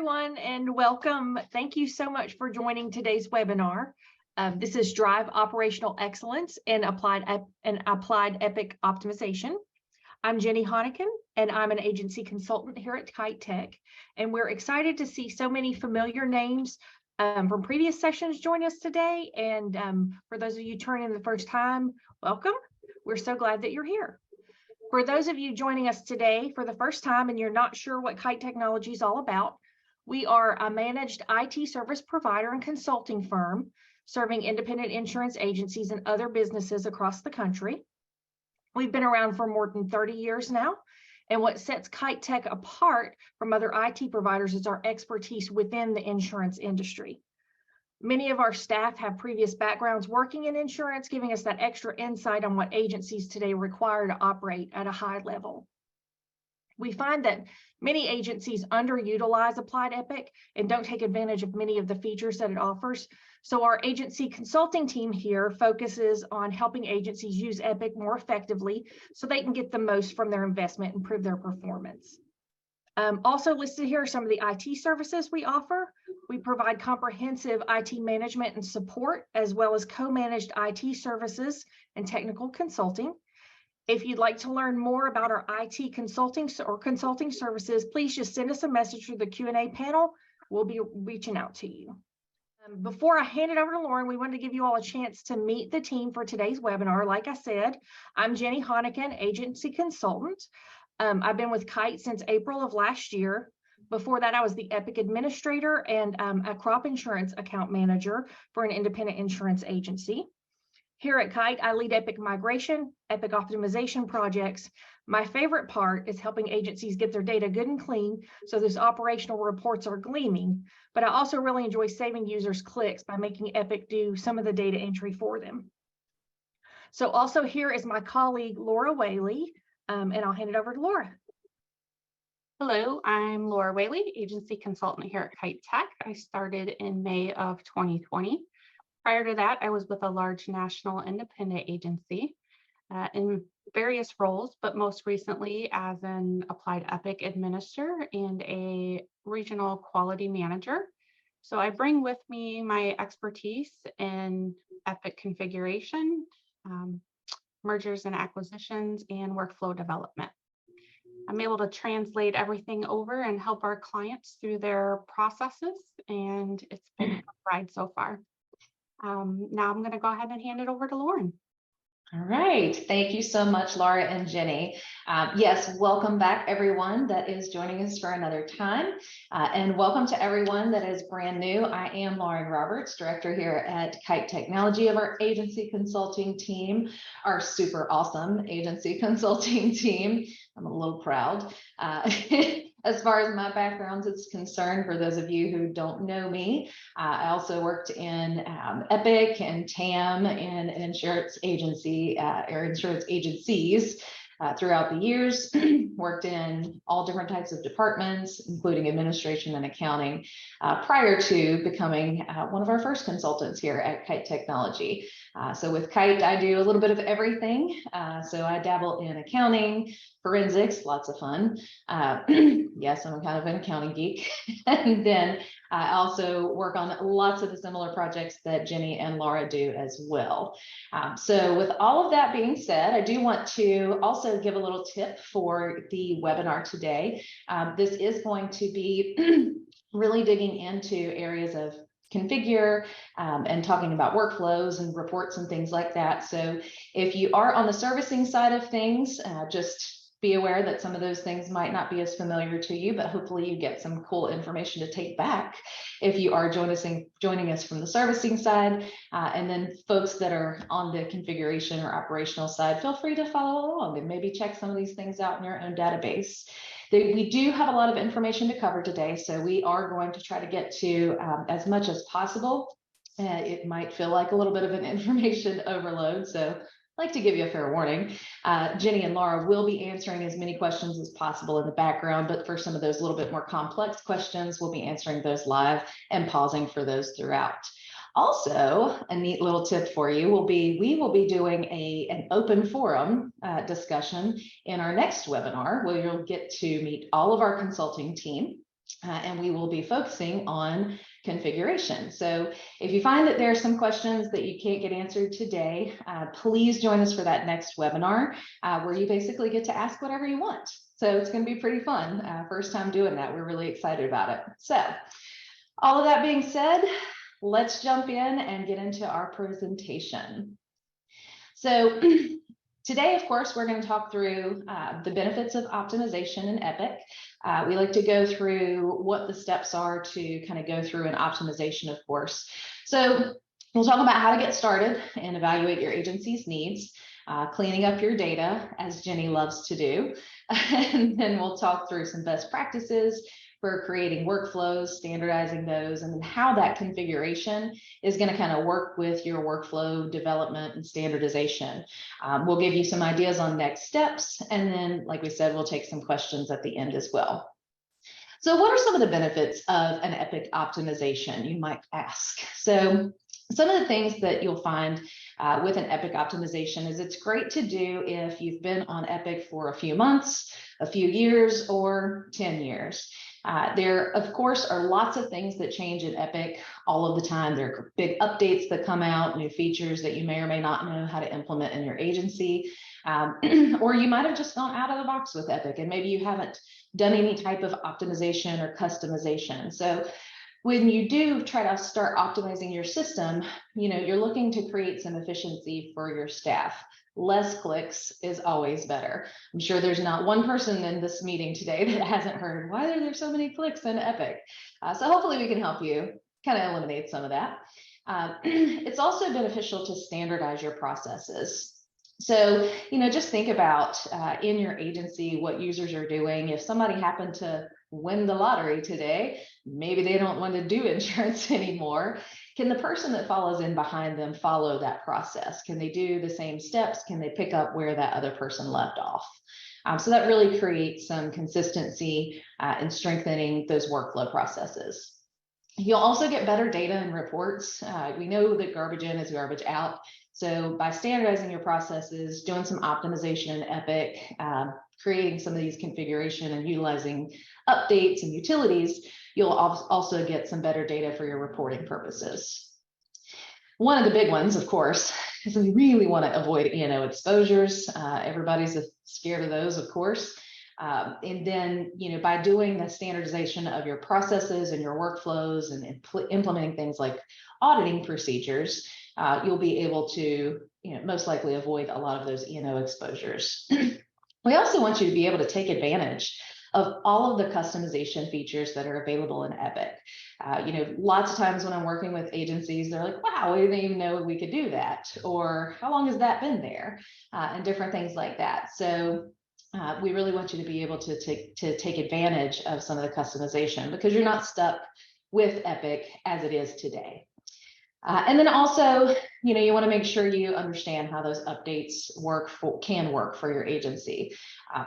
everyone, and welcome. Thank you so much for joining today's webinar. This is Drive Operational Excellence in Applied Epic Optimization. I'm Jenny Honiken, and I'm an agency consultant here at KiteTech, and we're excited to see so many familiar names from previous sessions join us today. And for those of you turning in the first time, welcome. We're so glad that you're here. For those of you joining us today for the first time and you're not sure what Kite Technology is all about, we are a managed IT service provider and consulting firm serving independent insurance agencies and other businesses across the country. We've been around for more than 30 years now, and what sets KiteTech apart from other IT providers is our expertise within the insurance industry. Many of our staff have previous backgrounds working in insurance, giving us that extra insight on what agencies today require to operate at a high level. We find that many agencies underutilize Applied Epic and don't take advantage of many of the features that it offers. So our agency consulting team here focuses on helping agencies use Epic more effectively so they can get the most from their investment and improve their performance. Also listed here are some of the IT services we offer. We provide comprehensive IT management and support, as well as co-managed IT services and technical consulting. If you'd like to learn more about our IT consulting services, please just send us a message through the Q&A panel. We'll be reaching out to you. Before I hand it over to Lauren, we wanted to give you all a chance to meet the team for today's webinar. Like I said, I'm Jenny Honiken, agency consultant. I've been with Kite since April of last year. Before that, I was the Epic administrator and a crop insurance account manager for an independent insurance agency. Here at Kite, I lead Epic migration, Epic optimization projects. My favorite part is helping agencies get their data good and clean so those operational reports are gleaming. But I also really enjoy saving users clicks by making Epic do some of the data entry for them. So also here is my colleague, Laura Whaley, and I'll hand it over to Laura. Hello, I'm Laura Whaley, agency consultant here at KiteTech. I started in May of 2020. Prior to that, I was with a large national independent agency in various roles, but most recently as an Applied Epic administrator and a regional quality manager. So I bring with me my expertise in Epic configuration, mergers and acquisitions, and workflow development. I'm able to translate everything over and help our clients through their processes, and it's been a ride so far. Now I'm going to go ahead and hand it over to Lauren. All right. Thank you so much, Laura and Jenny. Yes, welcome back, everyone that is joining us for another time. And welcome to everyone that is brand new. I am Lauren Roberts, director here at Kite Technology of our agency consulting team, our super awesome agency consulting team. I'm a little proud. As far as my background is concerned, for those of you who don't know me, I also worked in Epic and TAM and an insurance agency or insurance agencies throughout the years. Worked in all different types of departments, including administration and accounting, prior to becoming one of our first consultants here at Kite Technology. So with Kite, I do a little bit of everything. So I dabble in accounting, forensics, lots of fun. Yes, I'm kind of an accounting geek. And then I also work on lots of the similar projects that Jenny and Laura do as well. So with all of that being said, I do want to also give a little tip for the webinar today. This is going to be really digging into areas of configure and talking about workflows and reports and things like that. So if you are on the servicing side of things, just be aware that some of those things might not be as familiar to you, but hopefully you get some cool information to take back if you are joining us from the servicing side. And then folks that are on the configuration or operational side, feel free to follow along and maybe check some of these things out in your own database. We do have a lot of information to cover today, so we are going to try to get to as much as possible. It might feel like a little bit of an information overload, so I'd like to give you a fair warning. Jenny and Laura will be answering as many questions as possible in the background, but for some of those little bit more complex questions, we'll be answering those live and pausing for those throughout. Also, a neat little tip for you will be, we will be doing an open forum discussion in our next webinar, where you'll get to meet all of our consulting team. and we will be focusing on configuration. So if you find that there are some questions that you can't get answered today, please join us for that next webinar where you basically get to ask whatever you want. So it's going to be pretty fun. First time doing that. We're really excited about it. So all of that being said, let's jump in and get into our presentation. So today, of course, we're going to talk through the benefits of optimization in Epic. We like to go through what the steps are to kind of go through an optimization, of course. So we'll talk about how to get started and evaluate your agency's needs, cleaning up your data, as Jenny loves to do. And then we'll talk through some best practices for creating workflows, standardizing those, and then how that configuration is going to kind of work with your workflow development and standardization. We'll give you some ideas on next steps, and then, like we said, we'll take some questions at the end as well. So what are some of the benefits of an Epic optimization, you might ask? So some of the things that you'll find with an Epic optimization is it's great to do if you've been on Epic for a few months, a few years, or 10 years. There, of course, are lots of things that change in Epic all of the time. There are big updates that come out, new features that you may or may not know how to implement in your agency. Or you might have just gone out of the box with Epic and maybe you haven't done any type of optimization or customization. So when you do try to start optimizing your system, you're looking to create some efficiency for your staff. Less clicks is always better. I'm sure there's not one person in this meeting today that hasn't heard, why are there so many clicks in Epic? So hopefully we can help you kind of eliminate some of that. It's also beneficial to standardize your processes. So, just think about in your agency what users are doing. If somebody happened to win the lottery today, maybe they don't want to do insurance anymore. Can the person that follows in behind them follow that process? Can they do the same steps? Can they pick up where that other person left off? So that really creates some consistency in strengthening those workflow processes. You'll also get better data and reports. We know that garbage in is garbage out. So by standardizing your processes, doing some optimization in Epic, creating some of these configuration and utilizing updates and utilities, you'll also get some better data for your reporting purposes. One of the big ones, of course, is we really want to avoid exposures. Everybody's scared of those, of course. And then, by doing the standardization of your processes and your workflows and implementing things like auditing procedures, you'll be able to, most likely avoid a lot of those E&O exposures. We also want you to be able to take advantage of all of the customization features that are available in Epic. Lots of times when I'm working with agencies, they're like, wow, we didn't even know we could do that. Or how long has that been there? And different things like that. So we really want you to be able to take advantage of some of the customization because you're not stuck with Epic as it is today. And then also, you want to make sure you understand how those updates can work for your agency.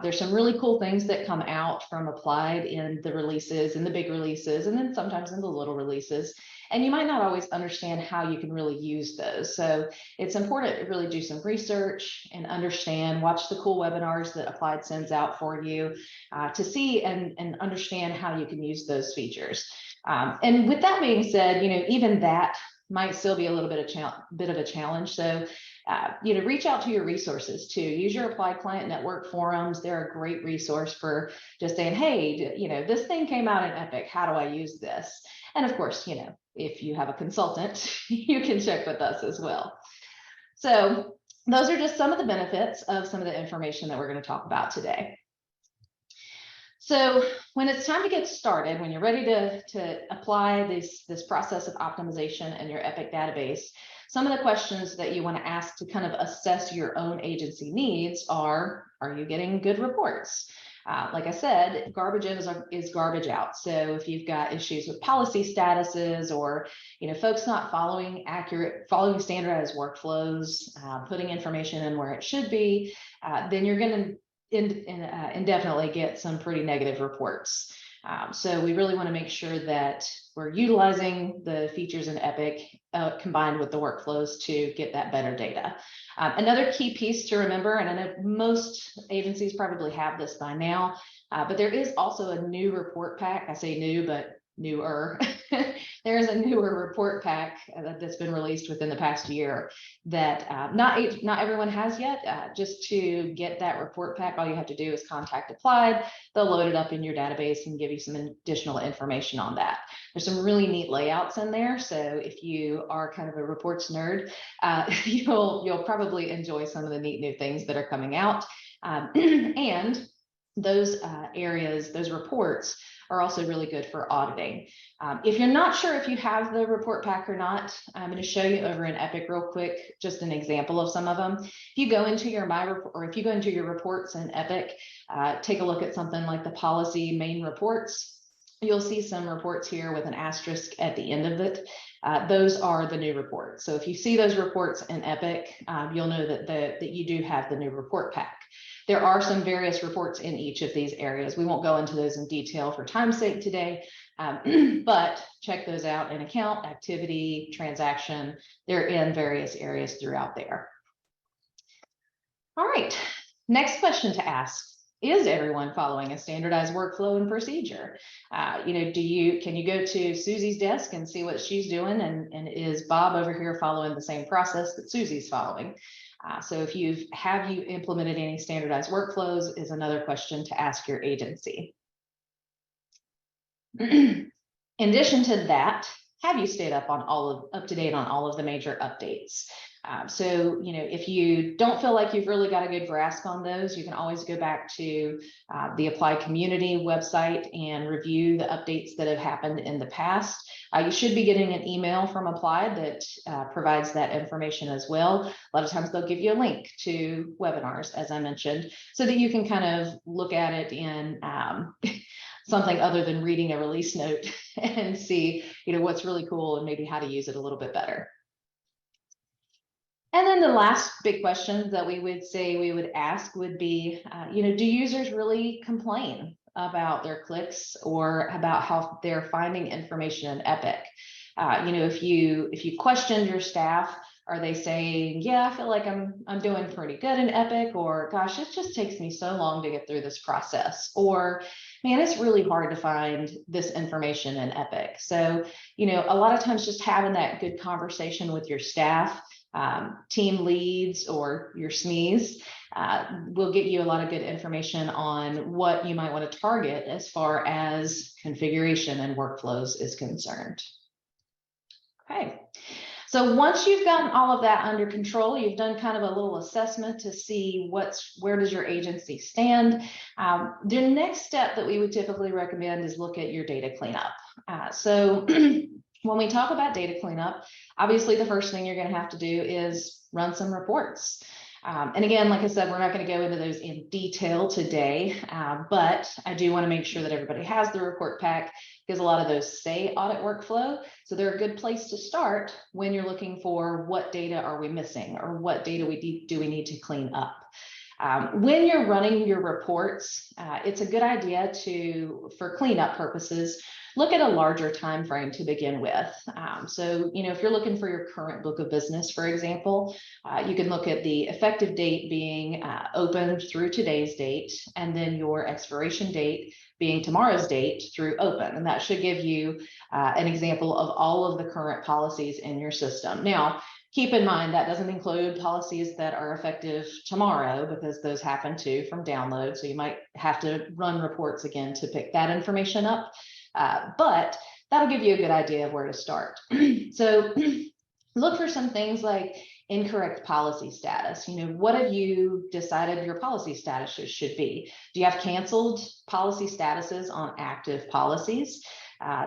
There's some really cool things that come out from Applied in the releases, in the big releases, and then sometimes in the little releases. And you might not always understand how you can really use those. So it's important to really do some research and understand, watch the cool webinars that Applied sends out for you to see and understand how you can use those features. And with that being said, even that might still be a little bit of a challenge. So, reach out to your resources too. Use your Applied Client Network forums. They're a great resource for just saying, hey, this thing came out in Epic. How do I use this? And of course, if you have a consultant, you can check with us as well. So those are just some of the benefits of some of the information that we're going to talk about today. So when it's time to get started, when you're ready to apply this process of optimization in your Epic database, some of the questions that you want to ask to kind of assess your own agency needs are you getting good reports? Like I said, garbage in is garbage out. So if you've got issues with policy statuses or folks not following standardized workflows, putting information in where it should be, then you're going to indefinitely get some pretty negative reports. So we really want to make sure that we're utilizing the features in Epic combined with the workflows to get that better data. Another key piece to remember, and I know most agencies probably have this by now, but there is also a new report pack. I say new, but newer. There is a newer report pack that's been released within the past year that not everyone has yet. Just to get that report pack, all you have to do is contact Applied. They'll load it up in your database and give you some additional information on that. There's some really neat layouts in there. So if you are kind of a reports nerd, you'll probably enjoy some of the neat new things that are coming out. And those areas, those reports are also really good for auditing. If you're not sure if you have the report pack or not, I'm going to show you over in Epic real quick, just an example of some of them. If you go into your if you go into your reports in Epic, take a look at something like the policy main reports. You'll see some reports here with an asterisk at the end of it. Those are the new reports. So if you see those reports in Epic, you'll know that you do have the new report pack. There are some various reports in each of these areas. We won't go into those in detail for time's sake today, but check those out in account, activity, transaction. They're in various areas throughout there. All right, next question to ask. Is everyone following a standardized workflow and procedure? Can you go to Susie's desk and see what she's doing? And is Bob over here following the same process that Susie's following? So if have you implemented any standardized workflows is another question to ask your agency. In addition to that, have you stayed up to date on all of the major updates? So if you don't feel like you've really got a good grasp on those, you can always go back to the Applied Community website and review the updates that have happened in the past. You should be getting an email from Applied that provides that information as well. A lot of times they'll give you a link to webinars, as I mentioned, so that you can kind of look at it in something other than reading a release note and see what's really cool and maybe how to use it a little bit better. And then the last big question that we would ask would be, do users really complain about their clicks or about how they're finding information in Epic? If you questioned your staff, are they saying, yeah, I feel like I'm doing pretty good in Epic, or gosh, it just takes me so long to get through this process, or man, it's really hard to find this information in Epic. So, a lot of times just having that good conversation with your staff, team leads, or your SMEs will get you a lot of good information on what you might want to target as far as configuration and workflows is concerned. Okay, so once you've gotten all of that under control, you've done kind of a little assessment to see where does your agency stand. The next step that we would typically recommend is look at your data cleanup. So when we talk about data cleanup, obviously the first thing you're going to have to do is run some reports. And again, like I said, we're not going to go into those in detail today, but I do want to make sure that everybody has the report pack, because a lot of those say audit workflow. So they're a good place to start when you're looking for what data are we missing, or what data do we need to clean up. When you're running your reports, it's a good idea for cleanup purposes, look at a larger time frame to begin with. So, if you're looking for your current book of business, for example, you can look at the effective date being open through today's date, and then your expiration date being tomorrow's date through open. And that should give you an example of all of the current policies in your system. Now, keep in mind that doesn't include policies that are effective tomorrow, because those happen too from download. So you might have to run reports again to pick that information up. But that'll give you a good idea of where to start. So look for some things like incorrect policy status. What have you decided your policy status should be? Do you have canceled policy statuses on active policies?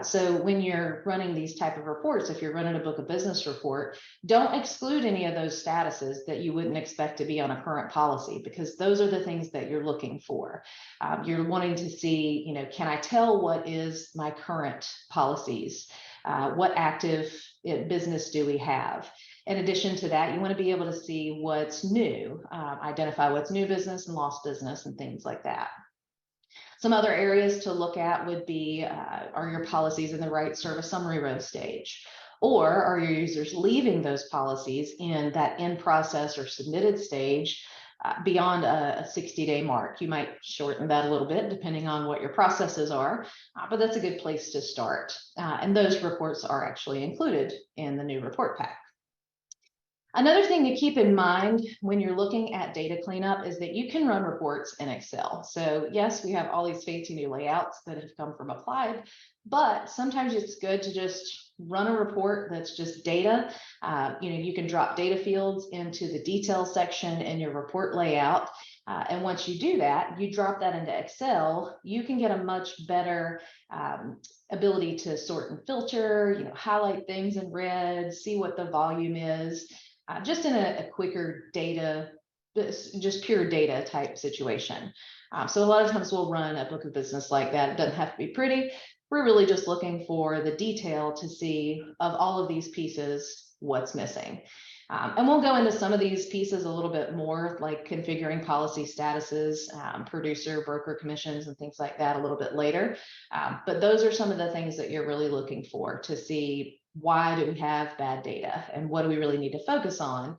So when you're running these type of reports, if you're running a book of business report, don't exclude any of those statuses that you wouldn't expect to be on a current policy, because those are the things that you're looking for. You're wanting to see, can I tell what is my current policies? What active business do we have? In addition to that, you want to be able to see what's new, identify what's new business and lost business and things like that. Some other areas to look at would be, are your policies in the right service summary row stage? Or are your users leaving those policies in that in process or submitted stage beyond a 60-day mark? You might shorten that a little bit depending on what your processes are, but that's a good place to start. And those reports are actually included in the new report pack. Another thing to keep in mind when you're looking at data cleanup is that you can run reports in Excel. So yes, we have all these fancy new layouts that have come from Applied, but sometimes it's good to just run a report that's just data. You can drop data fields into the detail section in your report layout. And once you do that, you drop that into Excel, you can get a much better ability to sort and filter, highlight things in red, see what the volume is. Just in a quicker data, just pure data type situation. So a lot of times we'll run a book of business like that. It doesn't have to be pretty. We're really just looking for the detail to see of all of these pieces, what's missing. And we'll go into some of these pieces a little bit more, like configuring policy statuses, producer, broker commissions, and things like that a little bit later. But those are some of the things that you're really looking for to see why do we have bad data and what do we really need to focus on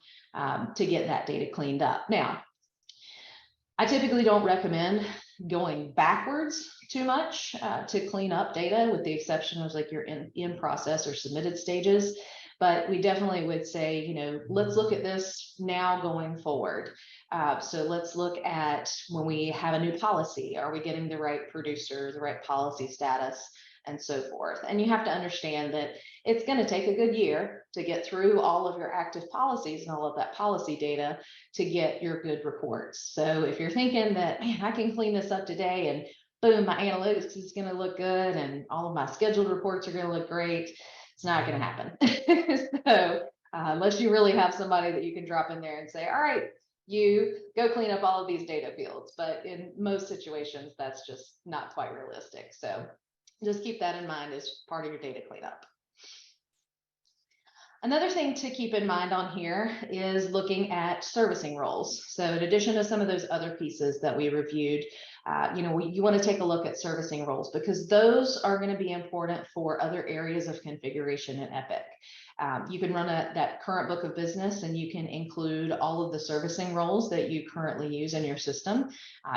to get that data cleaned up. Now, I typically don't recommend going backwards too much to clean up data, with the exception of like your in process or submitted stages. But we definitely would say, let's look at this now going forward. So let's look at when we have a new policy, are we getting the right producer, the right policy status, and so forth. And you have to understand that it's going to take a good year to get through all of your active policies and all of that policy data to get your good reports. So if you're thinking that, man, I can clean this up today and boom, my analytics is going to look good and all of my scheduled reports are going to look great, it's not going to happen. So unless you really have somebody that you can drop in there and say, all right, you go clean up all of these data fields. But in most situations, that's just not quite realistic. So just keep that in mind as part of your data cleanup. Another thing to keep in mind on here is looking at servicing roles. So in addition to some of those other pieces that we reviewed, you want to take a look at servicing roles, because those are going to be important for other areas of configuration in Epic. You can run that current book of business and you can include all of the servicing roles that you currently use in your system.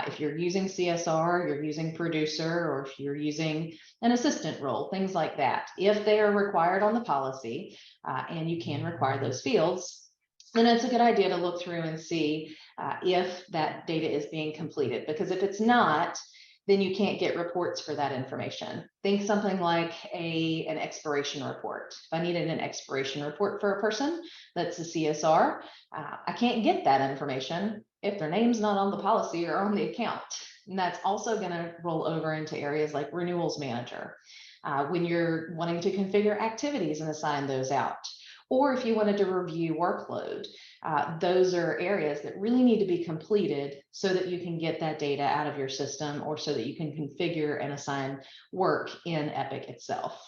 If you're using CSR, you're using producer, or if you're using an assistant role, things like that. If they are required on the policy, and you can require those fields, then it's a good idea to look through and see if that data is being completed. Because if it's not, then you can't get reports for that information. Think something like an expiration report. If I needed an expiration report for a person that's a CSR, I can't get that information if their name's not on the policy or on the account. And that's also going to roll over into areas like renewals manager, when you're wanting to configure activities and assign those out. Or if you wanted to review workload, those are areas that really need to be completed so that you can get that data out of your system, or so that you can configure and assign work in Epic itself.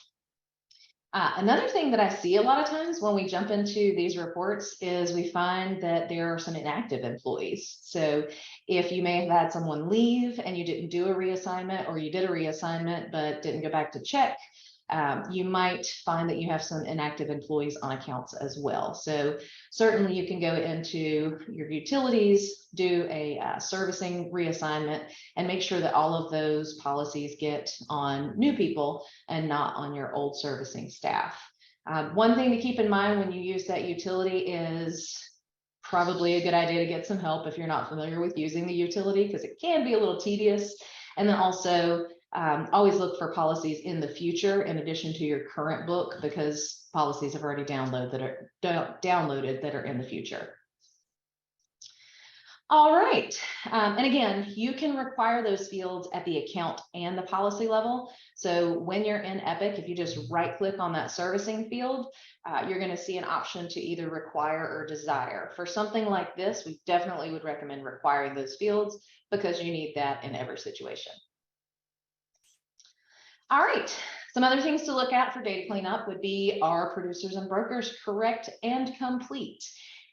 Another thing that I see a lot of times when we jump into these reports is we find that there are some inactive employees. So if you may have had someone leave and you didn't do a reassignment, or you did a reassignment but didn't go back to check, you might find that you have some inactive employees on accounts as well. So certainly you can go into your utilities, do a servicing reassignment, and make sure that all of those policies get on new people and not on your old servicing staff. One thing to keep in mind when you use that utility is probably a good idea to get some help if you're not familiar with using the utility, because it can be a little tedious. And then also always look for policies in the future in addition to your current book, because policies have already downloaded that are in the future. All right. And again, you can require those fields at the account and the policy level. So when you're in Epic, if you just right click on that servicing field, you're going to see an option to either require or desire. For something like this, we definitely would recommend requiring those fields, because you need that in every situation. All right, some other things to look at for data cleanup would be, are producers and brokers correct and complete?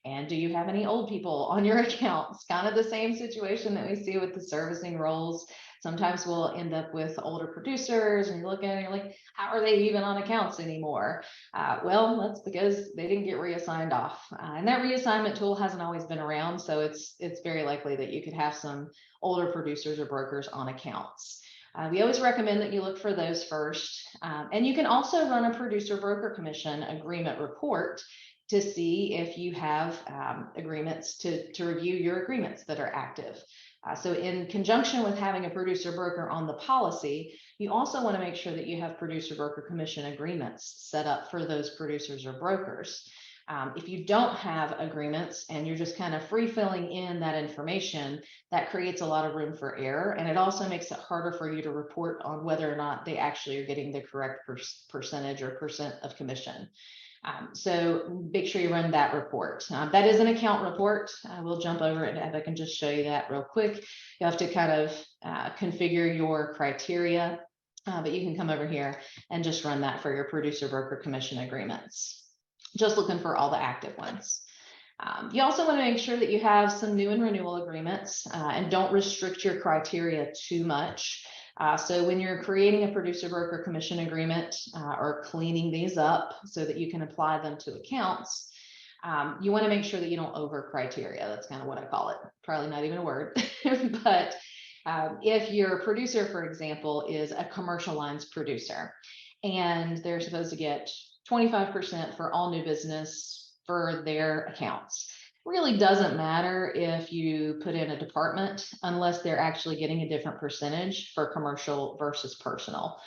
And do you have any old people on your accounts? Kind of the same situation that we see with the servicing roles. Sometimes we'll end up with older producers and you look at it and you're like, how are they even on accounts anymore? Well, that's because they didn't get reassigned off. And that reassignment tool hasn't always been around. So it's very likely that you could have some older producers or brokers on accounts. We always recommend that you look for those first. And you can also run a producer broker commission agreement report to see if you have agreements to review your agreements that are active. So in conjunction with having a producer broker on the policy, you also want to make sure that you have producer broker commission agreements set up for those producers or brokers. If you don't have agreements and you're just kind of free filling in that information, that creates a lot of room for error. And it also makes it harder for you to report on whether or not they actually are getting the correct percentage or percent of commission. So make sure you run that report. That is an account report. We'll jump over it if I can just show you that real quick. You have to kind of configure your criteria, but you can come over here and just run that for your producer broker commission agreements. Just looking for all the active ones. You also want to make sure that you have some new and renewal agreements and don't restrict your criteria too much. So when you're creating a producer broker commission agreement or cleaning these up so that you can apply them to accounts, you want to make sure that you don't over criteria. That's kind of what I call it. Probably not even a word, but if your producer, for example, is a commercial lines producer and they're supposed to get 25% for all new business for their accounts. Really doesn't matter if you put in a department unless they're actually getting a different percentage for commercial versus personal.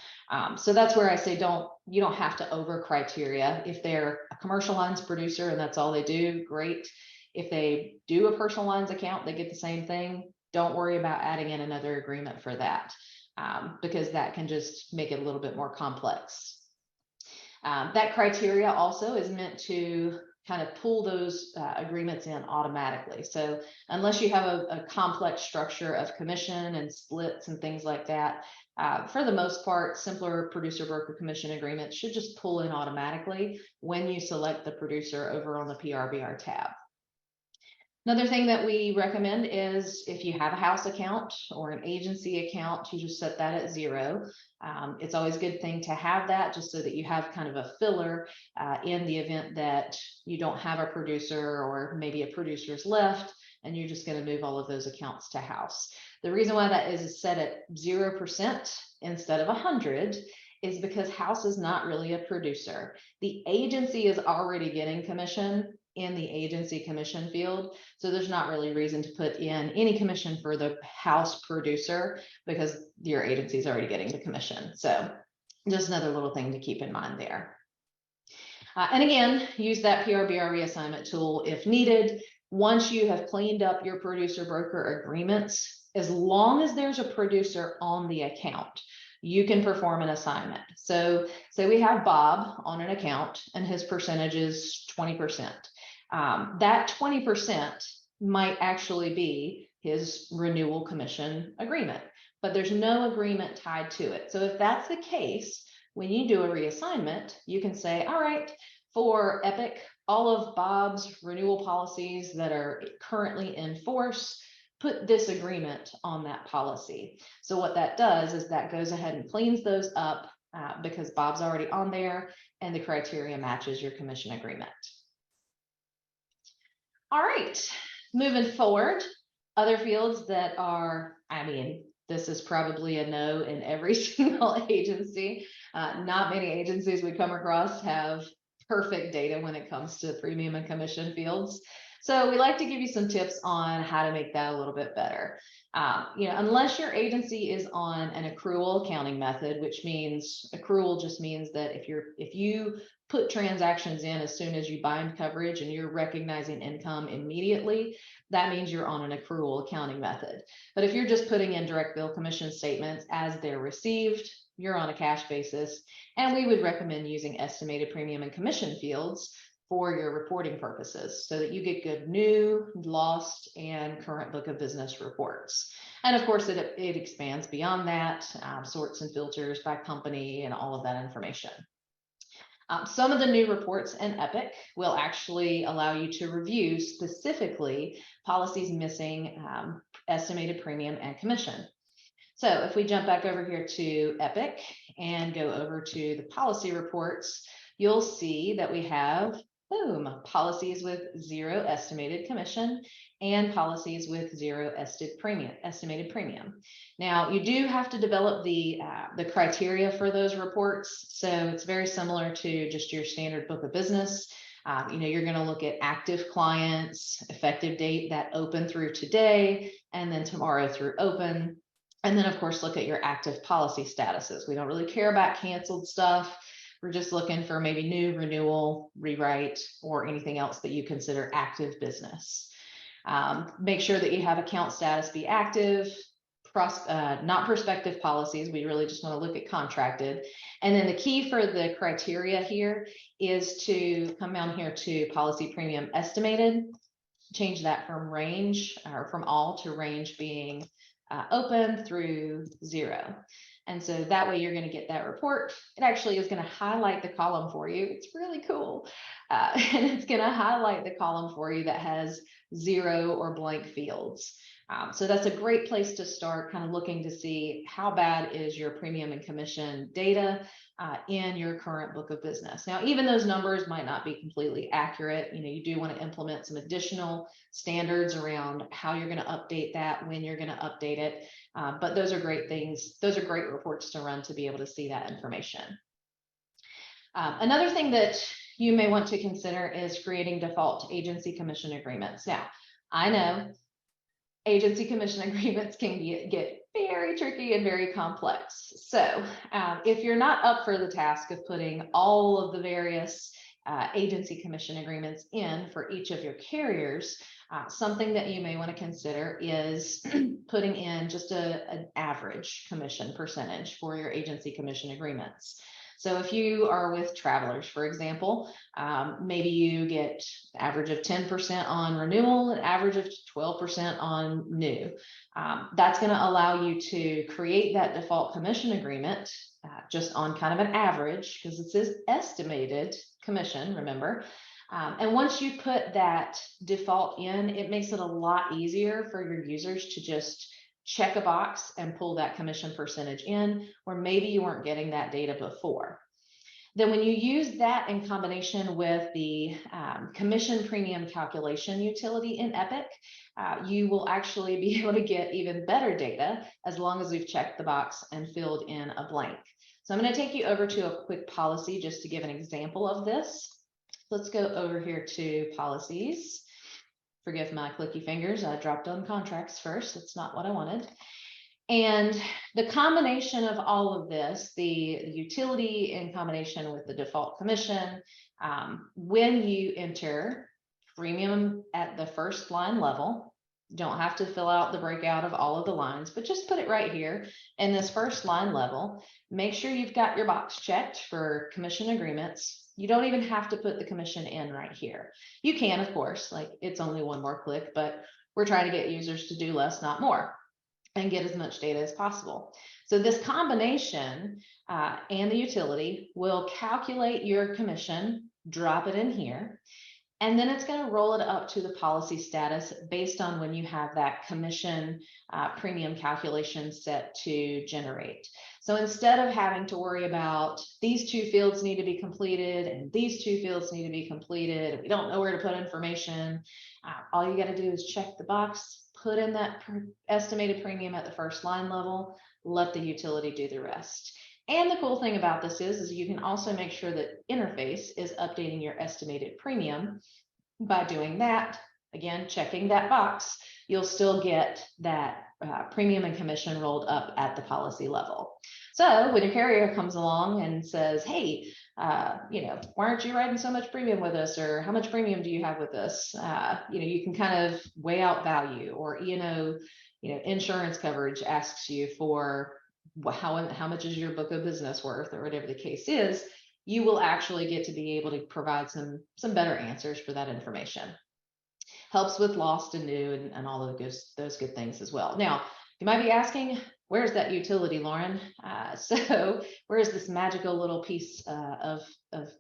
So that's where I say you don't have to over criteria. If they're a commercial lines producer and that's all they do, great. If they do a personal lines account, they get the same thing. Don't worry about adding in another agreement for that because that can just make it a little bit more complex. That criteria also is meant to kind of pull those agreements in automatically. So unless you have a complex structure of commission and splits and things like that, for the most part, simpler producer broker commission agreements should just pull in automatically when you select the producer over on the PRBR tab. Another thing that we recommend is if you have a house account or an agency account, you just set that at 0. It's always a good thing to have that just so that you have kind of a filler in the event that you don't have a producer or maybe a producer's left and you're just going to move all of those accounts to house. The reason why that is set at 0% instead of 100 is because house is not really a producer. The agency is already getting commission in the agency commission field. So there's not really reason to put in any commission for the house producer because your agency is already getting the commission. So just another little thing to keep in mind there. And again, use that PRBR reassignment tool if needed. Once you have cleaned up your producer broker agreements, as long as there's a producer on the account, you can perform an assignment. So say we have Bob on an account and his percentage is 20%. That 20% might actually be his renewal commission agreement, but there's no agreement tied to it. So if that's the case, when you do a reassignment, you can say, all right, for Epic, all of Bob's renewal policies that are currently in force, put this agreement on that policy. So what that does is that goes ahead and cleans those up because Bob's already on there and the criteria matches your commission agreement. All right, moving forward, other fields that are, this is probably a no in every single agency. Not many agencies we come across have perfect data when it comes to premium and commission fields. So we like to give you some tips on how to make that a little bit better. Unless your agency is on an accrual accounting method, which means accrual just means that if you put transactions in as soon as you bind coverage and you're recognizing income immediately, that means you're on an accrual accounting method. But if you're just putting in direct bill commission statements as they're received, you're on a cash basis. And we would recommend using estimated premium and commission fields for your reporting purposes so that you get good new, lost, and current book of business reports. And of course, it expands beyond that, sorts and filters by company and all of that information. Some of the new reports in Epic will actually allow you to review specifically policies missing estimated premium and commission. So if we jump back over here to Epic and go over to the policy reports, you'll see that we have, boom, policies with 0 estimated commission and policies with 0 estimated premium. Now, you do have to develop the criteria for those reports. So it's very similar to just your standard book of business. You're going to look at active clients, effective date that open through today, and then tomorrow through open. And then, of course, look at your active policy statuses. We don't really care about canceled stuff. We're just looking for maybe new, renewal, rewrite, or anything else that you consider active business. Make sure that you have account status be active, not prospective policies. We really just want to look at contracted. And then the key for the criteria here is to come down here to policy premium estimated, change that from range or from all to range being open through 0. And so that way you're going to get that report. It actually is going to highlight the column for you. It's really cool. And it's going to highlight the column for you that has 0 or blank fields. So that's a great place to start kind of looking to see how bad is your premium and commission data in your current book of business. Now, even those numbers might not be completely accurate. You do want to implement some additional standards around how you're going to update that, when you're going to update it. But those are great things. Those are great reports to run to be able to see that information. Another thing that you may want to consider is creating default agency commission agreements. Now, I know agency commission agreements can get very tricky and very complex. So if you're not up for the task of putting all of the various agency commission agreements in for each of your carriers, something that you may want to consider is putting in just an average commission percentage for your agency commission agreements. So if you are with Travelers, for example, maybe you get an average of 10% on renewal, an average of 12% on new. That's going to allow you to create that default commission agreement just on kind of an average, because it says estimated commission, remember. And once you put that default in, it makes it a lot easier for your users to just check a box and pull that commission percentage in, where maybe you weren't getting that data before. Then when you use that in combination with the commission premium calculation utility in Epic, you will actually be able to get even better data as long as we've checked the box and filled in a blank. So I'm going to take you over to a quick policy just to give an example of this. Let's go over here to policies. Forgive my clicky fingers. I dropped on contracts first. That's not what I wanted. And the combination of all of this, the utility in combination with the default commission, when you enter premium at the first line level, don't have to fill out the breakout of all of the lines, but just put it right here in this first line level. Make sure you've got your box checked for commission agreements. You don't even have to put the commission in right here. You can, of course, like it's only one more click, but we're trying to get users to do less, not more, and get as much data as possible. So this combination and the utility will calculate your commission, drop it in here, and then it's going to roll it up to the policy status based on when you have that commission premium calculation set to generate. So instead of having to worry about these 2 fields need to be completed and these 2 fields need to be completed, and we don't know where to put information, all you got to do is check the box, put in that estimated premium at the first line level, let the utility do the rest. And the cool thing about this is you can also make sure that interface is updating your estimated premium. By doing that, again, checking that box, you'll still get that premium and commission rolled up at the policy level. So when your carrier comes along and says, hey, why aren't you writing so much premium with us? Or how much premium do you have with us? You can kind of weigh out value, or, insurance coverage asks you for how much is your book of business worth, or whatever the case is. You will actually get to be able to provide some better answers for that information. Helps with lost and new and all of those good things as well. Now, you might be asking, where's that utility, Lauren? So where's this magical little piece of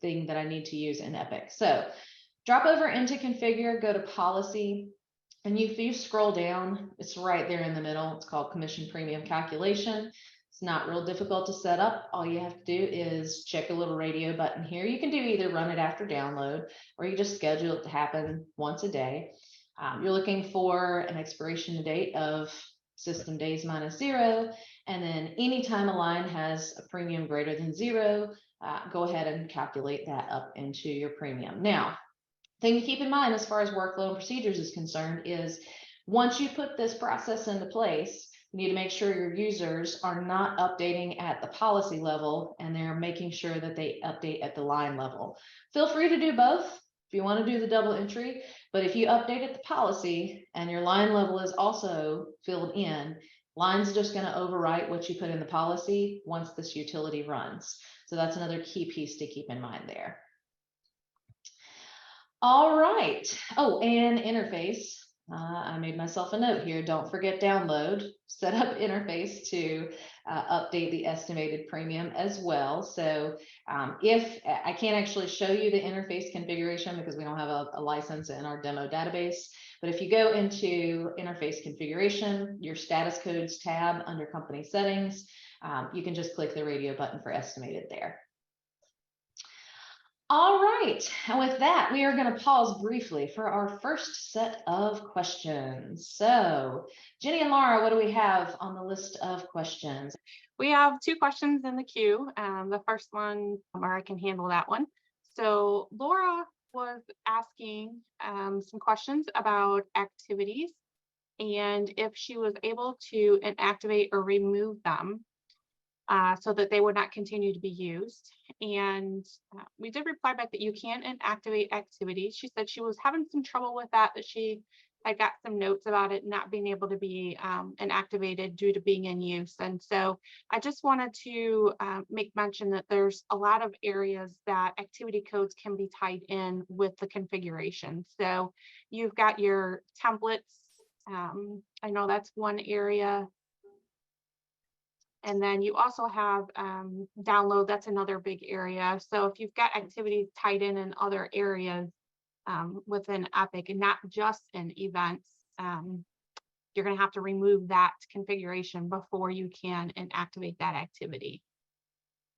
thing that I need to use in Epic? So drop over into configure, go to policy, and if you scroll down, it's right there in the middle. It's called commission premium calculation. It's not real difficult to set up. All you have to do is check a little radio button here. You can do either run it after download, or you just schedule it to happen once a day. You're looking for an expiration date of system days minus 0. And then anytime a line has a premium greater than 0, go ahead and calculate that up into your premium. Now, thing to keep in mind as far as workflow and procedures is concerned is once you put this process into place, you need to make sure your users are not updating at the policy level and they're making sure that they update at the line level. Feel free to do both if you want to do the double entry, but if you update at the policy and your line level is also filled in, line's just going to overwrite what you put in the policy once this utility runs. So that's another key piece to keep in mind there. All right. Oh, and interface. I made myself a note here. Don't forget download, set up interface to update the estimated premium as well. So if I can't actually show you the interface configuration because we don't have a license in our demo database, but if you go into interface configuration, your status codes tab under company settings, you can just click the radio button for estimated there. All right, and with that, we are going to pause briefly for our first set of questions. So, Jenny and Laura, what do we have on the list of questions? We have 2 questions in the queue. The first one, or I can handle that one. So Laura was asking some questions about activities and if she was able to inactivate or remove them so that they would not continue to be used. And we did reply back that you can inactivate activities. She said she was having some trouble with that she had got some notes about it not being able to be inactivated due to being in use. And so I just wanted to make mention that there's a lot of areas that activity codes can be tied in with the configuration. So you've got your templates. I know that's one area. And then you also have download, that's another big area. So if you've got activities tied in other areas within Epic and not just in events, you're going to have to remove that configuration before you can activate that activity.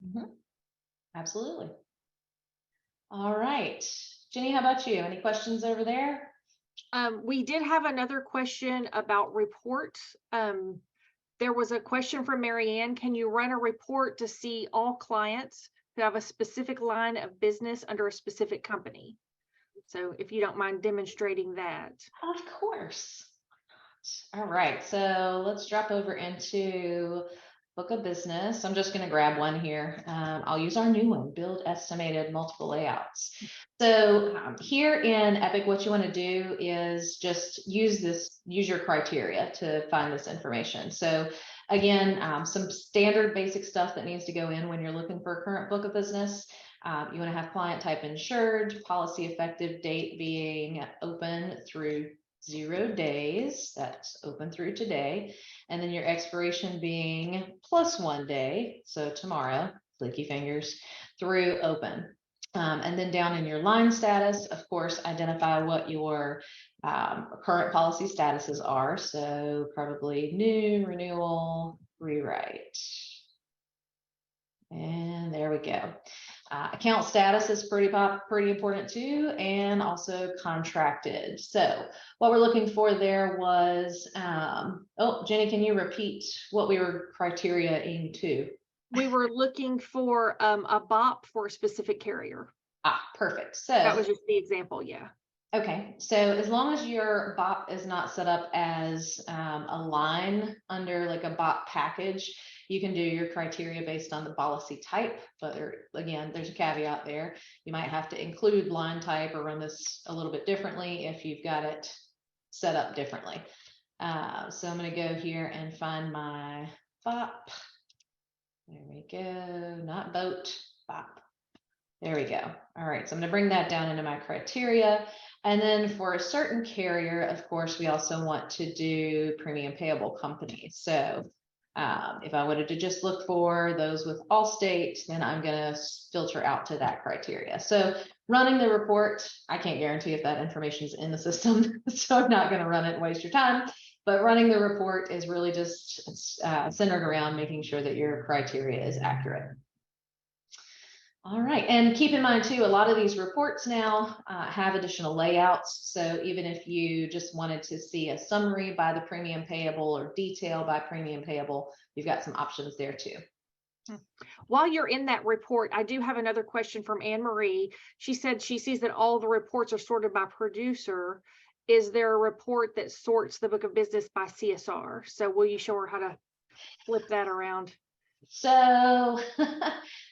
Mm-hmm. Absolutely. All right. Jenny, how about you? Any questions over there? We did have another question about reports. There was a question from Marianne. Can you run a report to see all clients who have a specific line of business under a specific company? So if you don't mind demonstrating that. Of course. All right, so let's drop over into book of business. I'm just going to grab one here. I'll use our new one, build estimated multiple layouts. So here in Epic, what you want to do is just use your criteria to find this information. So again, some standard basic stuff that needs to go in when you're looking for a current book of business. You want to have client type insured, policy effective date being open through 0 days, that's open through today, and then your expiration being +1 day, so tomorrow, clicky fingers, through open. And then down in your line status, of course, identify what your current policy statuses are, so probably new, renewal, rewrite. And there we go. Account status is pretty important too, and also contracted. So what we're looking for there was, oh, Jenny, can you repeat what we were criteria-ing to? We were looking for a BOP for a specific carrier. Ah, perfect. So that was just the example, yeah. Okay, so as long as your BOP is not set up as a line under like a BOP package, you can do your criteria based on the policy type, but again, there's a caveat there. You might have to include line type or run this a little bit differently if you've got it set up differently. So I'm going to go here and find my BOP. There we go, not boat, BOP. There we go. All right, so I'm going to bring that down into my criteria. And then for a certain carrier, of course, we also want to do premium payable company. So If I wanted to just look for those with Allstate, then I'm going to filter out to that criteria. So running the report, I can't guarantee if that information is in the system, so I'm not going to run it and waste your time. But running the report is really just centered around making sure that your criteria is accurate. All right, and keep in mind too, a lot of these reports now have additional layouts. So even if you just wanted to see a summary by the premium payable or detail by premium payable, you've got some options there too. While you're in that report, I do have another question from Anne Marie. She said she sees that all the reports are sorted by producer. Is there a report that sorts the book of business by CSR? So will you show her how to flip that around? So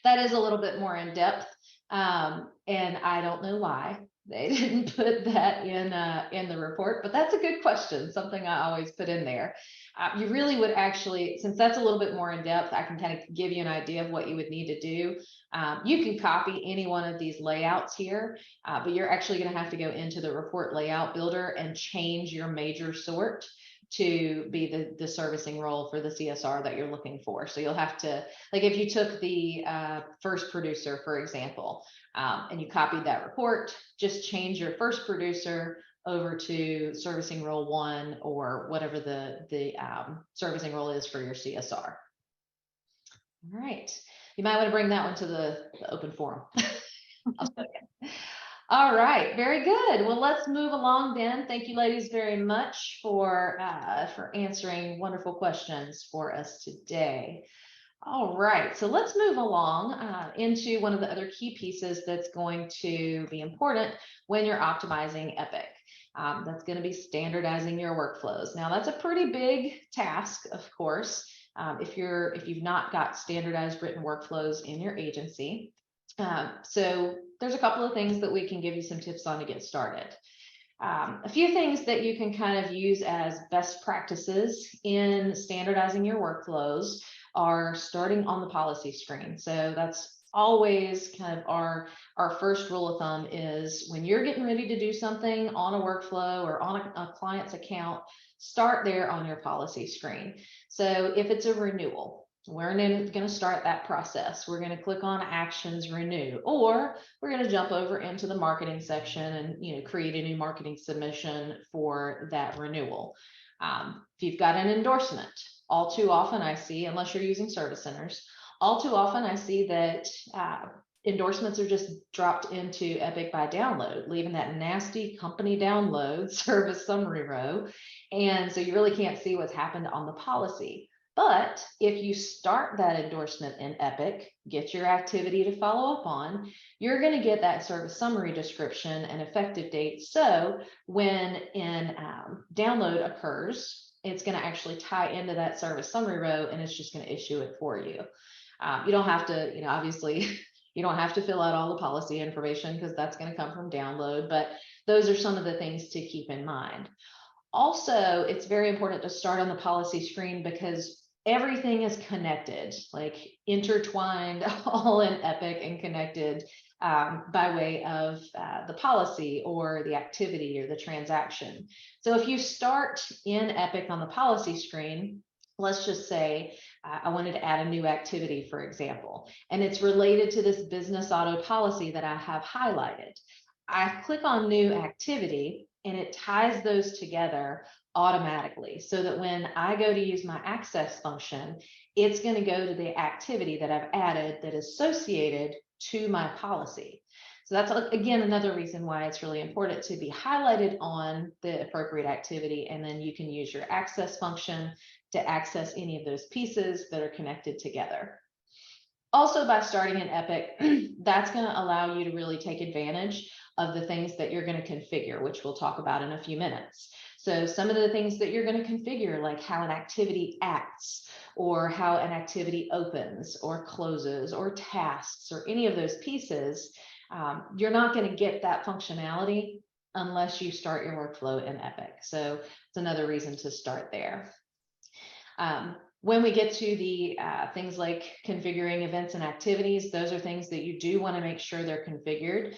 that is a little bit more in depth, and I don't know why they didn't put that in the report, but that's a good question, something I always put in there. You really would actually, since that's a little bit more in depth, I can kind of give you an idea of what you would need to do. You can copy any one of these layouts here, but you're actually going to have to go into the report layout builder and change your major sort to be the servicing role for the CSR that you're looking for. So you'll have to, like if you took the first producer, for example, and you copied that report, just change your first producer over to servicing role 1 or whatever the servicing role is for your CSR. All right, you might want to bring that one to the open forum. I'll show you. All right, very good. Well, let's move along then. Thank you, ladies, very much for answering wonderful questions for us today. All right, so let's move along into one of the other key pieces that's going to be important when you're optimizing Epic. That's going to be standardizing your workflows. Now, that's a pretty big task, of course, if you've not got standardized written workflows in your agency. So there's a couple of things that we can give you some tips on to get started. A few things that you can kind of use as best practices in standardizing your workflows are starting on the policy screen. So that's always kind of our first rule of thumb is when you're getting ready to do something on a workflow or on a client's account, start there on your policy screen. So if it's a renewal, we're going to start that process. We're going to click on Actions Renew, or we're going to jump over into the marketing section and create a new marketing submission for that renewal. If you've got an endorsement, all too often I see, unless you're using service centers, all too often I see that endorsements are just dropped into Epic by download, leaving that nasty company download service summary row. And so you really can't see what's happened on the policy. But if you start that endorsement in Epic, get your activity to follow up on, you're going to get that service summary description and effective date. So when an download occurs, it's going to actually tie into that service summary row, and it's just going to issue it for you. You don't have to, obviously, you don't have to fill out all the policy information because that's going to come from download, but those are some of the things to keep in mind. Also, it's very important to start on the policy screen because everything is connected, like intertwined all in Epic and connected by way of the policy or the activity or the transaction. So if you start in Epic on the policy screen, let's just say I wanted to add a new activity, for example, and it's related to this business auto policy that I have highlighted. I click on new activity and it ties those together automatically so that when I go to use my access function, it's going to go to the activity that I've added that is associated to my policy. So that's, again, another reason why it's really important to be highlighted on the appropriate activity, and then you can use your access function to access any of those pieces that are connected together. Also, by starting in Epic, that's going to allow you to really take advantage of the things that you're going to configure, which we'll talk about in a few minutes. So some of the things that you're going to configure, like how an activity acts, or how an activity opens or closes, or tasks, or any of those pieces, you're not going to get that functionality unless you start your workflow in Epic. So it's another reason to start there. When we get to the things like configuring events and activities, those are things that you do want to make sure they're configured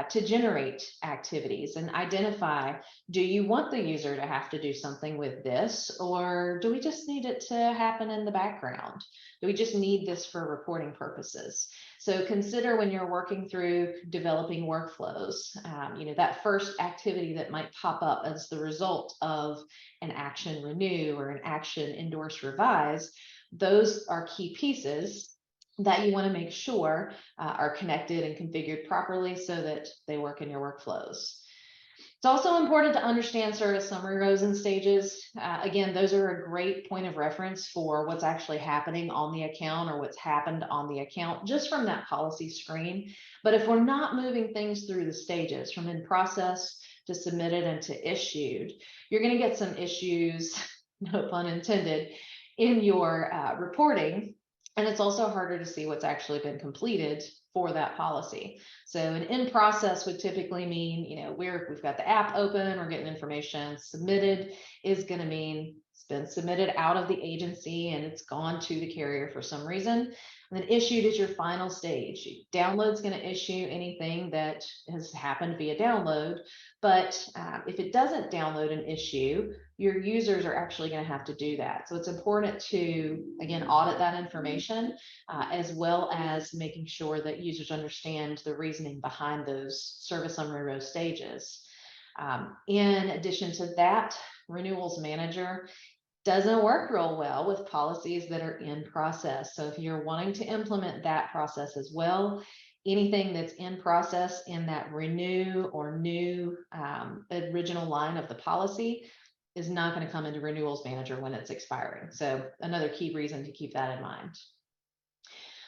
to generate activities and identify, do you want the user to have to do something with this, or do we just need it to happen in the background? Do we just need this for reporting purposes? So consider when you're working through developing workflows, that first activity that might pop up as the result of an action renew or an action endorse revise. Those are key pieces that you want to make sure are connected and configured properly so that they work in your workflows. It's also important to understand service summary rows and stages. Again, those are a great point of reference for what's actually happening on the account or what's happened on the account just from that policy screen. But if we're not moving things through the stages from in process to submitted and to issued, you're going to get some issues, no pun intended, in your reporting. And it's also harder to see what's actually been completed for that policy. So an in process would typically mean, we've got the app open, we're getting information. Submitted is going to mean it's been submitted out of the agency and it's gone to the carrier for some reason. And then issued is your final stage. Download's going to issue anything that has happened via download. But if it doesn't download an issue, your users are actually going to have to do that. So it's important to, again, audit that information as well as making sure that users understand the reasoning behind those service summary row stages. In addition to that, renewals manager doesn't work real well with policies that are in process. So if you're wanting to implement that process as well, anything that's in process in that renew or new original line of the policy is not going to come into renewals manager when it's expiring. So another key reason to keep that in mind.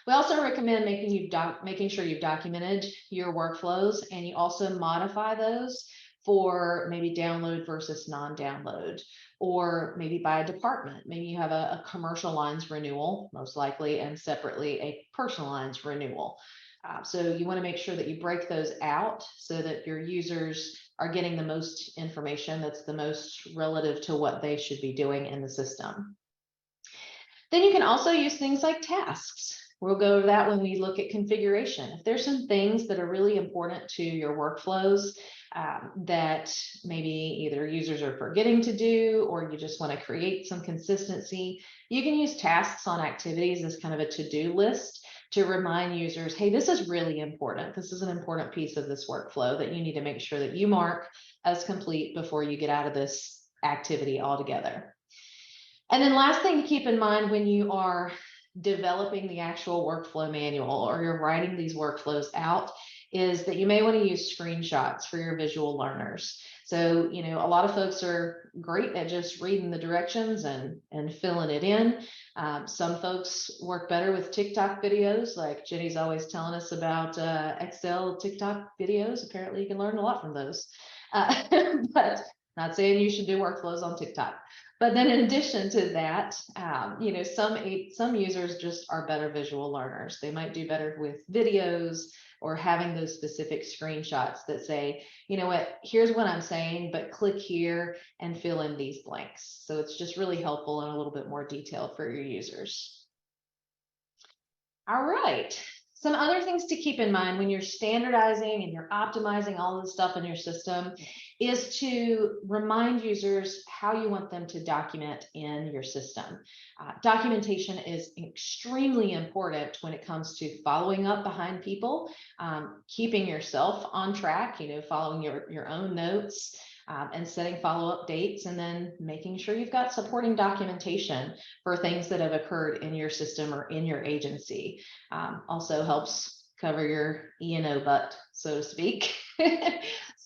We also recommend making sure you've documented your workflows and you also modify those for maybe download versus non-download, or maybe by a department. Maybe you have a commercial lines renewal, most likely, and separately a personal lines renewal. So you want to make sure that you break those out so that your users are getting the most information that's the most relative to what they should be doing in the system. Then you can also use things like tasks. We'll go over that when we look at configuration. If there's some things that are really important to your workflows that maybe either users are forgetting to do, or you just want to create some consistency, you can use tasks on activities as kind of a to-do list to remind users, hey, this is really important. This is an important piece of this workflow that you need to make sure that you mark as complete before you get out of this activity altogether. And then last thing to keep in mind when you are developing the actual workflow manual or you're writing these workflows out is that you may want to use screenshots for your visual learners. So, a lot of folks are great at just reading the directions and filling it in. Some folks work better with TikTok videos, like Jenny's always telling us about Excel TikTok videos. Apparently you can learn a lot from those. But not saying you should do workflows on TikTok. But then in addition to that, some users just are better visual learners. They might do better with videos or having those specific screenshots that say, you know what, here's what I'm saying, but click here and fill in these blanks. So it's just really helpful and a little bit more detailed for your users. All right. Some other things to keep in mind when you're standardizing and you're optimizing all this stuff in your system is to remind users how you want them to document in your system. Documentation is extremely important when it comes to following up behind people, keeping yourself on track, following your own notes, and setting follow-up dates, and then making sure you've got supporting documentation for things that have occurred in your system or in your agency. Also helps cover your E&O butt, so to speak.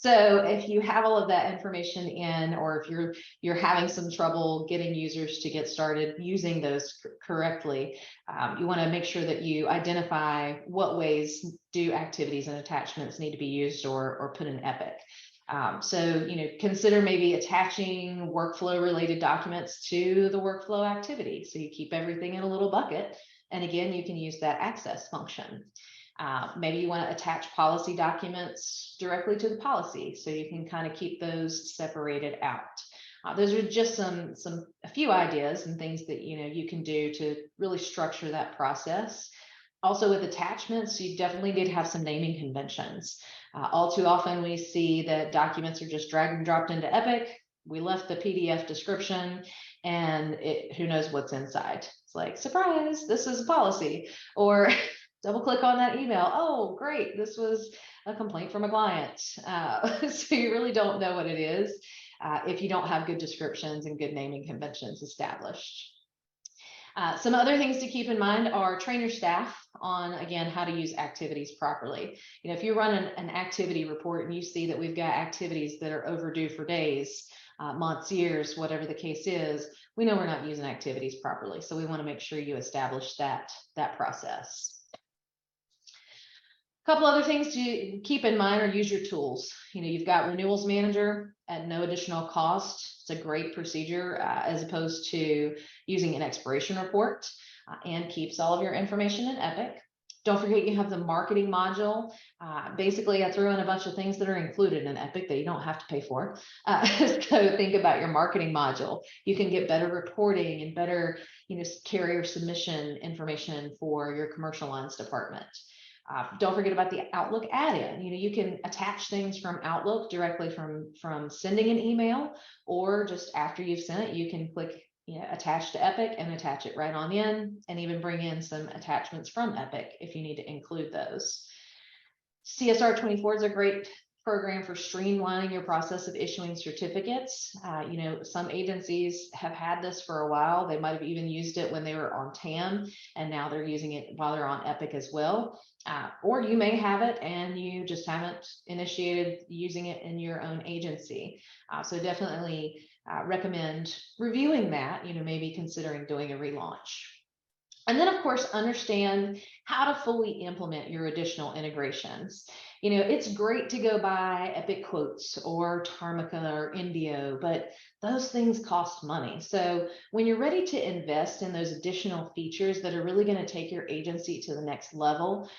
So if you have all of that information in, or if you're having some trouble getting users to get started using those correctly, you want to make sure that you identify what ways do activities and attachments need to be used or put in Epic. So, consider maybe attaching workflow related documents to the workflow activity. So you keep everything in a little bucket. And again, you can use that access function. Maybe you want to attach policy documents directly to the policy. So you can kind of keep those separated out. Those are just a few ideas and things that you can do to really structure that process. Also with attachments, you definitely need to have some naming conventions. All too often we see that documents are just dragged and dropped into Epic. We left the PDF description and who knows what's inside. It's like, surprise, this is a policy. Or double click on that email. Oh, great, this was a complaint from a client. So you really don't know what it is if you don't have good descriptions and good naming conventions established. Some other things to keep in mind are train your staff on, again, how to use activities properly. If you run an activity report and you see that we've got activities that are overdue for days, months, years, whatever the case is, we know we're not using activities properly. So we want to make sure you establish that process. A couple other things to keep in mind are use your tools. You've got Renewals Manager at no additional cost. It's a great procedure as opposed to using an expiration report, and keeps all of your information in Epic. Don't forget you have the marketing module. Basically, I threw in a bunch of things that are included in Epic that you don't have to pay for. So think about your marketing module. You can get better reporting and better carrier submission information for your commercial lines department. Don't forget about the Outlook add-in. You can attach things from Outlook directly from sending an email, or just after you've sent it, you can click attach to Epic and attach it right on in, and even bring in some attachments from Epic if you need to include those. CSR24 is a great program for streamlining your process of issuing certificates. Some agencies have had this for a while. They might have even used it when they were on TAM, and now they're using it while they're on Epic as well. Or you may have it and you just haven't initiated using it in your own agency. So definitely recommend reviewing that, maybe considering doing a relaunch. And then, of course, understand how to fully implement your additional integrations. It's great to go buy Epic Quotes or Tarmica or Indio, but those things cost money. So when you're ready to invest in those additional features that are really going to take your agency to the next level,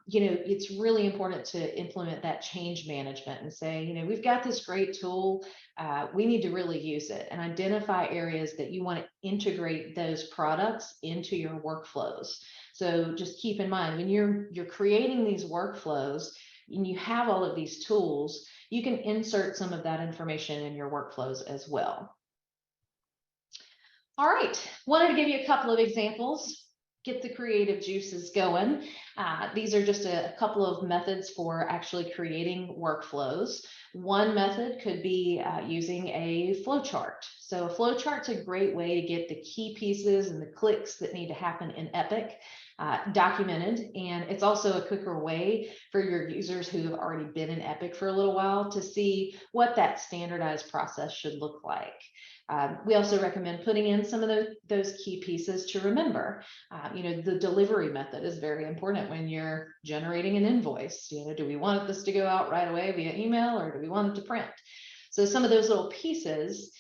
it's really important to implement that change management and say, we've got this great tool. We need to really use it, and identify areas that you want to integrate those products into your workflows. So just keep in mind, when you're creating these workflows and you have all of these tools, you can insert some of that information in your workflows as well. All right, wanted to give you a couple of examples, get the creative juices going. These are just a couple of methods for actually creating workflows. One method could be using a flowchart. So a flowchart's a great way to get the key pieces and the clicks that need to happen in Epic documented. And it's also a quicker way for your users who have already been in Epic for a little while to see what that standardized process should look like. We also recommend putting in some of those key pieces to remember. The delivery method is very important when you're generating an invoice. Do we want this to go out right away via email, or do we want it to print? So some of those little pieces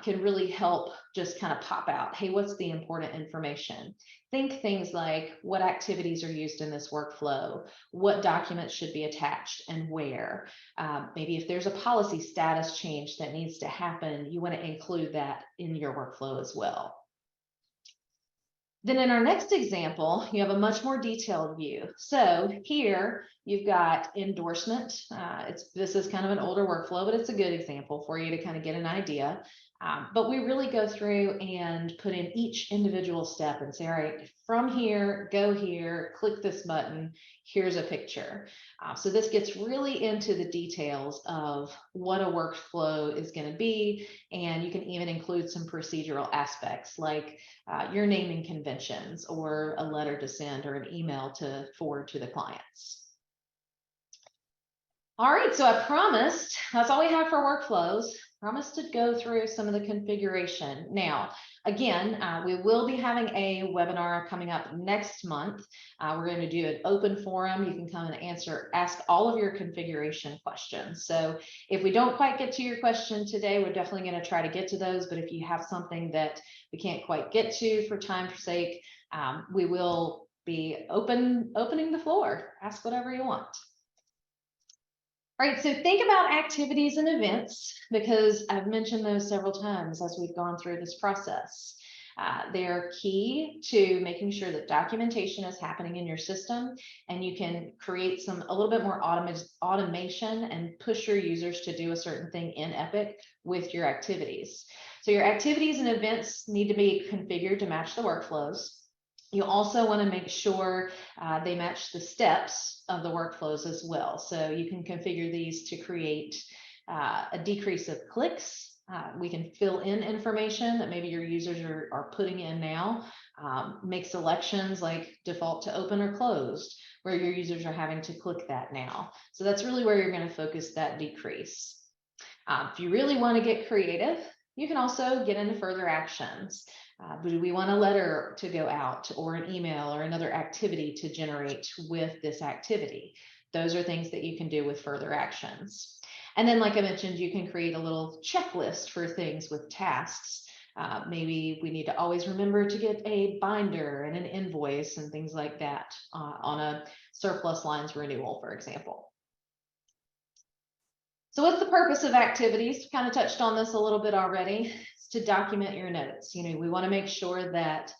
can really help just kind of pop out. Hey, what's the important information? Think things like, what activities are used in this workflow? What documents should be attached and where? Maybe if there's a policy status change that needs to happen, you want to include that in your workflow as well. Then in our next example, you have a much more detailed view. So here you've got endorsement. This is kind of an older workflow, but it's a good example for you to kind of get an idea. But we really go through and put in each individual step and say, all right, from here, go here, click this button, here's a picture. So this gets really into the details of what a workflow is going to be, and you can even include some procedural aspects like your naming conventions, or a letter to send, or an email to forward to the clients. All right, so I promised, that's all we have for workflows. Promised to go through some of the configuration. Now, again, we will be having a webinar coming up next month. We're going to do an open forum. You can come and ask all of your configuration questions. So if we don't quite get to your question today, we're definitely going to try to get to those. But if you have something that we can't quite get to for time's sake, we will be opening the floor. Ask whatever you want. All right, so think about activities and events, because I've mentioned those several times as we've gone through this process. They're key to making sure that documentation is happening in your system, and you can create a little bit more automation and push your users to do a certain thing in Epic with your activities. So your activities and events need to be configured to match the workflows. You also want to make sure they match the steps of the workflows as well. So you can configure these to create a decrease of clicks. We can fill in information that maybe your users are putting in now. Make selections like default to open or closed, where your users are having to click that now. So that's really where you're going to focus that decrease. If you really want to get creative, you can also get into further actions. Do we want a letter to go out, or an email, or another activity to generate with this activity? Those are things that you can do with further actions. And then, like I mentioned, you can create a little checklist for things with tasks. Maybe we need to always remember to get a binder and an invoice and things like that on a surplus lines renewal, for example. So what's the purpose of activities? Kind of touched on this a little bit already. It's to document your notes. We want to make sure that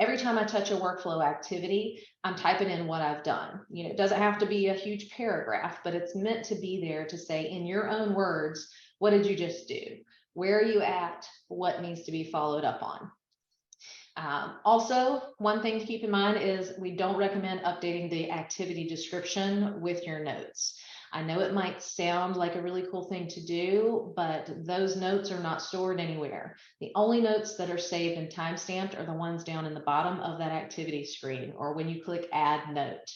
every time I touch a workflow activity, I'm typing in what I've done. It doesn't have to be a huge paragraph, but it's meant to be there to say in your own words, what did you just do? Where are you at? What needs to be followed up on? Also, one thing to keep in mind is we don't recommend updating the activity description with your notes. I know it might sound like a really cool thing to do, but those notes are not stored anywhere. The only notes that are saved and timestamped are the ones down in the bottom of that activity screen, or when you click add note.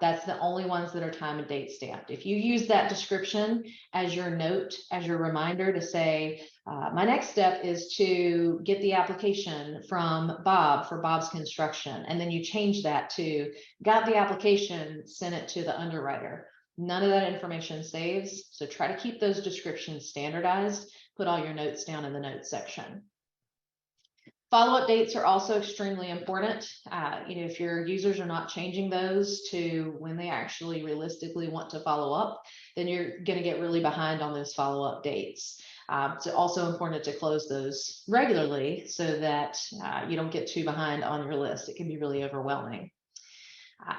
That's the only ones that are time and date stamped. If you use that description as your note, as your reminder to say, my next step is to get the application from Bob for Bob's construction, and then you change that to got the application, send it to the underwriter. None of that information saves, so try to keep those descriptions standardized. Put all your notes down in the notes section. Follow-up dates are also extremely important. If your users are not changing those to when they actually realistically want to follow up, then you're going to get really behind on those follow-up dates. It's also important to close those regularly so that you don't get too behind on your list. It can be really overwhelming.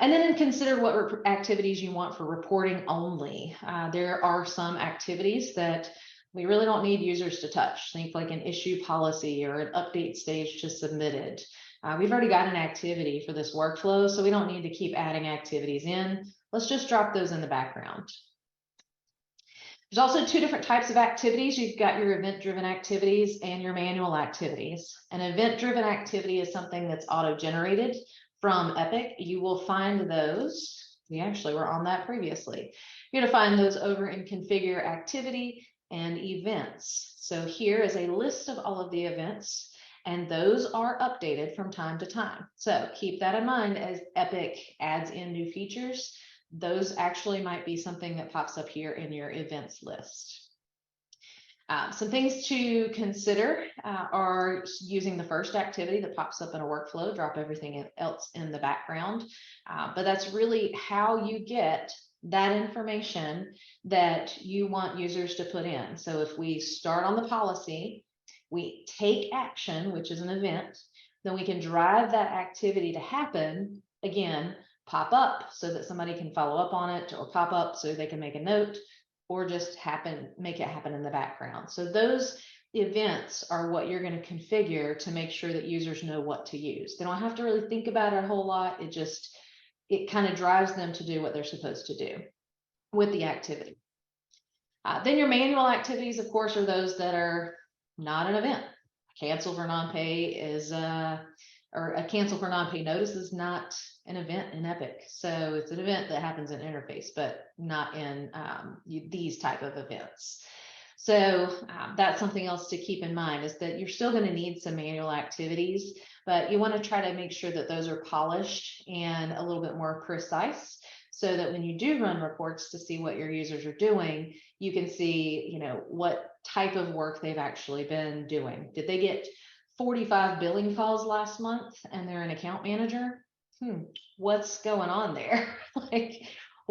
And then consider what activities you want for reporting only. There are some activities that we really don't need users to touch. Think like an issue policy or an update stage to submitted. We've already got an activity for this workflow, so we don't need to keep adding activities in. Let's just drop those in the background. There's also two different types of activities. You've got your event-driven activities and your manual activities. An event-driven activity is something that's auto-generated from Epic. You will find those. We actually were on that previously. You're going to find those over in Configure Activity and Events. So here is a list of all of the events, and those are updated from time to time. So keep that in mind as Epic adds in new features. Those actually might be something that pops up here in your events list. Some things to consider are using the first activity that pops up in a workflow, drop everything else in the background. But that's really how you get that information that you want users to put in. So if we start on the policy, we take action, which is an event, then we can drive that activity to happen, again, pop up so that somebody can follow up on it, or pop up so they can make a note, or just make it happen in the background. So those events are what you're going to configure to make sure that users know what to use. They don't have to really think about it a whole lot. It kind of drives them to do what they're supposed to do with the activity. Then your manual activities, of course, are those that are not an event. Cancel for non-pay is or a cancel for non-pay notice is not an event in Epic. So it's an event that happens in interface, but not in these type of events. So that's something else to keep in mind, is that you're still going to need some manual activities, but you want to try to make sure that those are polished and a little bit more precise, so that when you do run reports to see what your users are doing, you can see, what type of work they've actually been doing. Did they get 45 billing calls last month and they're an account manager? What's going on there?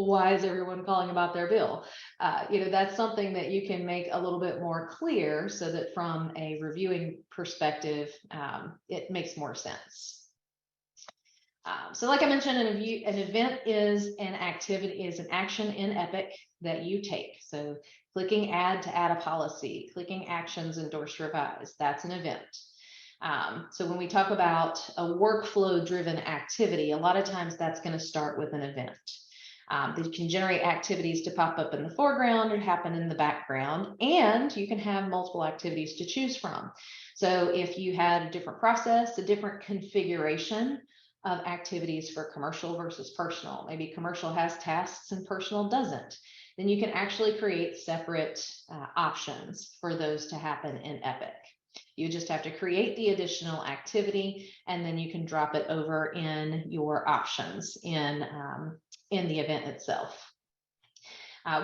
why is everyone calling about their bill? That's something that you can make a little bit more clear so that from a reviewing perspective, it makes more sense. So like I mentioned, an event is an activity, is an action in Epic that you take. So clicking add to add a policy, clicking actions, endorse, revise, that's an event. So when we talk about a workflow driven activity, a lot of times that's going to start with an event. That can generate activities to pop up in the foreground or happen in the background, and you can have multiple activities to choose from. So if you had a different process, a different configuration of activities for commercial versus personal, maybe commercial has tasks and personal doesn't, then you can actually create separate options for those to happen in Epic. You just have to create the additional activity, and then you can drop it over in your options in the event itself.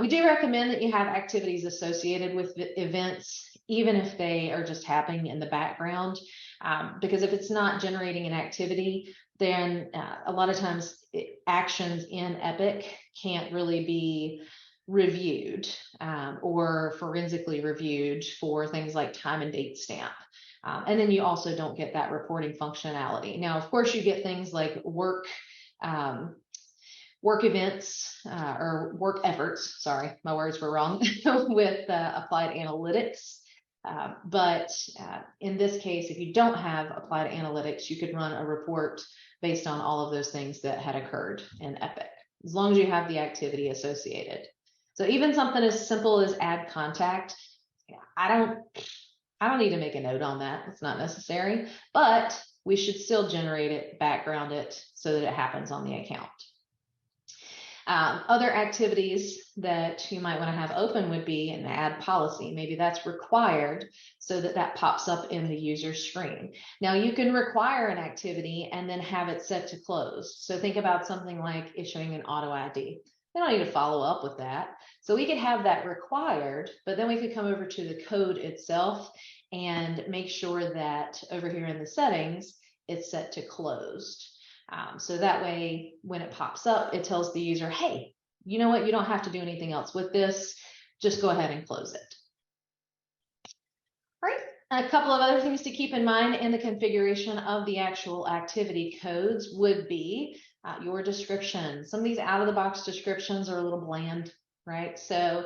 We do recommend that you have activities associated with events, even if they are just happening in the background, because if it's not generating an activity, then a lot of times actions in Epic can't really be reviewed or forensically reviewed for things like time and date stamp. And then you also don't get that reporting functionality. Now, of course, you get things like work events or work efforts, sorry, my words were wrong, with applied analytics. But in this case, if you don't have applied analytics, you could run a report based on all of those things that had occurred in Epic, as long as you have the activity associated. So even something as simple as add contact, I don't need to make a note on that. It's not necessary, but we should still generate it, background it so that it happens on the account. Other activities that you might want to have open would be an add policy. Maybe that's required so that that pops up in the user screen. Now you can require an activity and then have it set to close. So think about something like issuing an auto ID. They don't need to follow up with that. So we could have that required, but then we could come over to the code itself and make sure that over here in the settings, it's set to closed. So that way, when it pops up, it tells the user, hey, you know what? You don't have to do anything else with this. Just go ahead and close it. All right. A couple of other things to keep in mind in the configuration of the actual activity codes would be your description. Some of these out-of-the-box descriptions are a little bland, right? So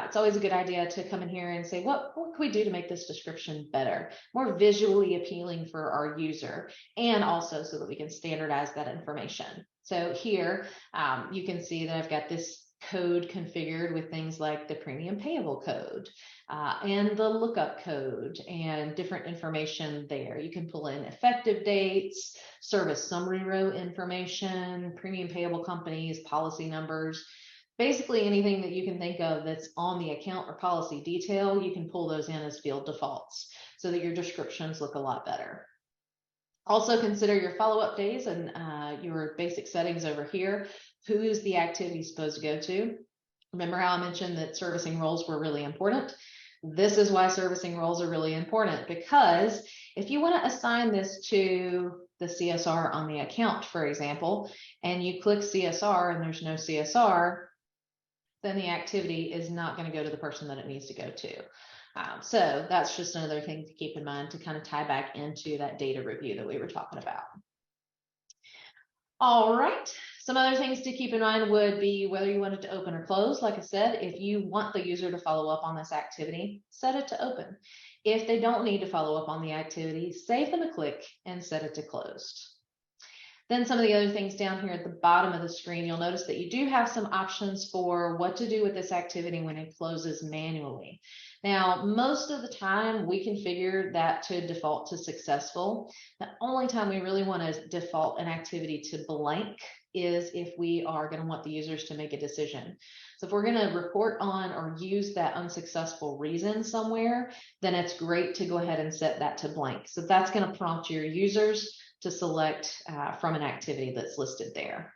it's always a good idea to come in here and say, what can we do to make this description better, more visually appealing for our user, and also so that we can standardize that information. So here you can see that I've got this code configured with things like the premium payable code and the lookup code and different information there. You can pull in effective dates, service summary row information, premium payable companies, policy numbers. Basically anything that you can think of that's on the account or policy detail, you can pull those in as field defaults so that your descriptions look a lot better. Also consider your follow-up days and your basic settings over here. Who is the activity supposed to go to? Remember how I mentioned that servicing roles were really important? This is why servicing roles are really important, because if you want to assign this to the CSR on the account, for example, and you click CSR and there's no CSR, then the activity is not going to go to the person that it needs to go to. So that's just another thing to keep in mind to kind of tie back into that data review that we were talking about. All right, some other things to keep in mind would be whether you want it to open or close. Like I said, if you want the user to follow up on this activity, set it to open. If they don't need to follow up on the activity, save them a click and set it to closed. Then some of the other things down here at the bottom of the screen, you'll notice that you do have some options for what to do with this activity when it closes manually. Now, most of the time we configure that to default to successful. The only time we really want to default an activity to blank is if we are going to want the users to make a decision. So if we're going to report on or use that unsuccessful reason somewhere, then it's great to go ahead and set that to blank. So that's going to prompt your users to select from an activity that's listed there.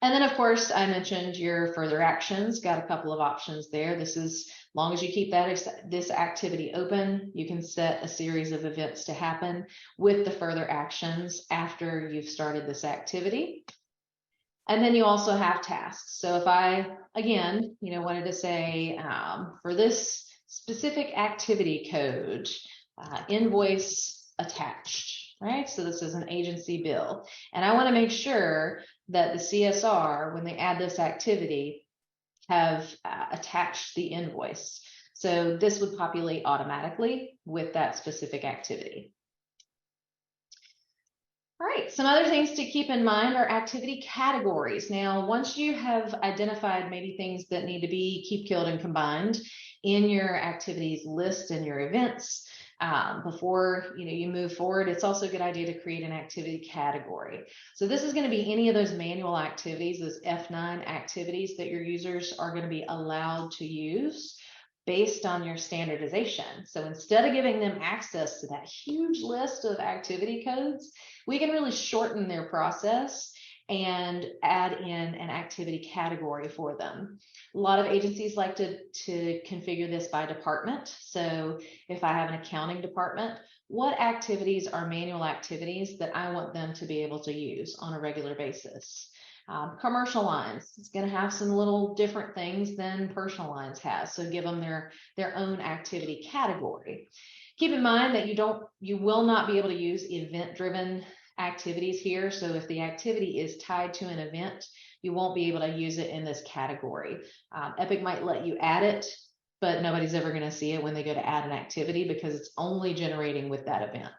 And then of course, I mentioned your further actions, got a couple of options there. This is, as long as you keep this activity open, you can set a series of events to happen with the further actions after you've started this activity. And then you also have tasks. So if I, again, wanted to say for this specific activity code, invoice attached, right? So this is an agency bill. And I want to make sure that the CSR, when they add this activity, have attached the invoice. So this would populate automatically with that specific activity. All right, some other things to keep in mind are activity categories. Now, once you have identified maybe things that need to be keep, killed, and combined in your activities list and your events, before you move forward, it's also a good idea to create an activity category. So this is going to be any of those manual activities, those F9 activities that your users are going to be allowed to use based on your standardization. So instead of giving them access to that huge list of activity codes, we can really shorten their process and add in an activity category for them. A lot of agencies like to configure this by department. So if I have an accounting department, what activities are manual activities that I want them to be able to use on a regular basis? Commercial lines, it's going to have some little different things than personal lines has. So give them their own activity category. Keep in mind that you will not be able to use event-driven activities here. So if the activity is tied to an event, you won't be able to use it in this category. Epic might let you add it, but nobody's ever going to see it when they go to add an activity because it's only generating with that event.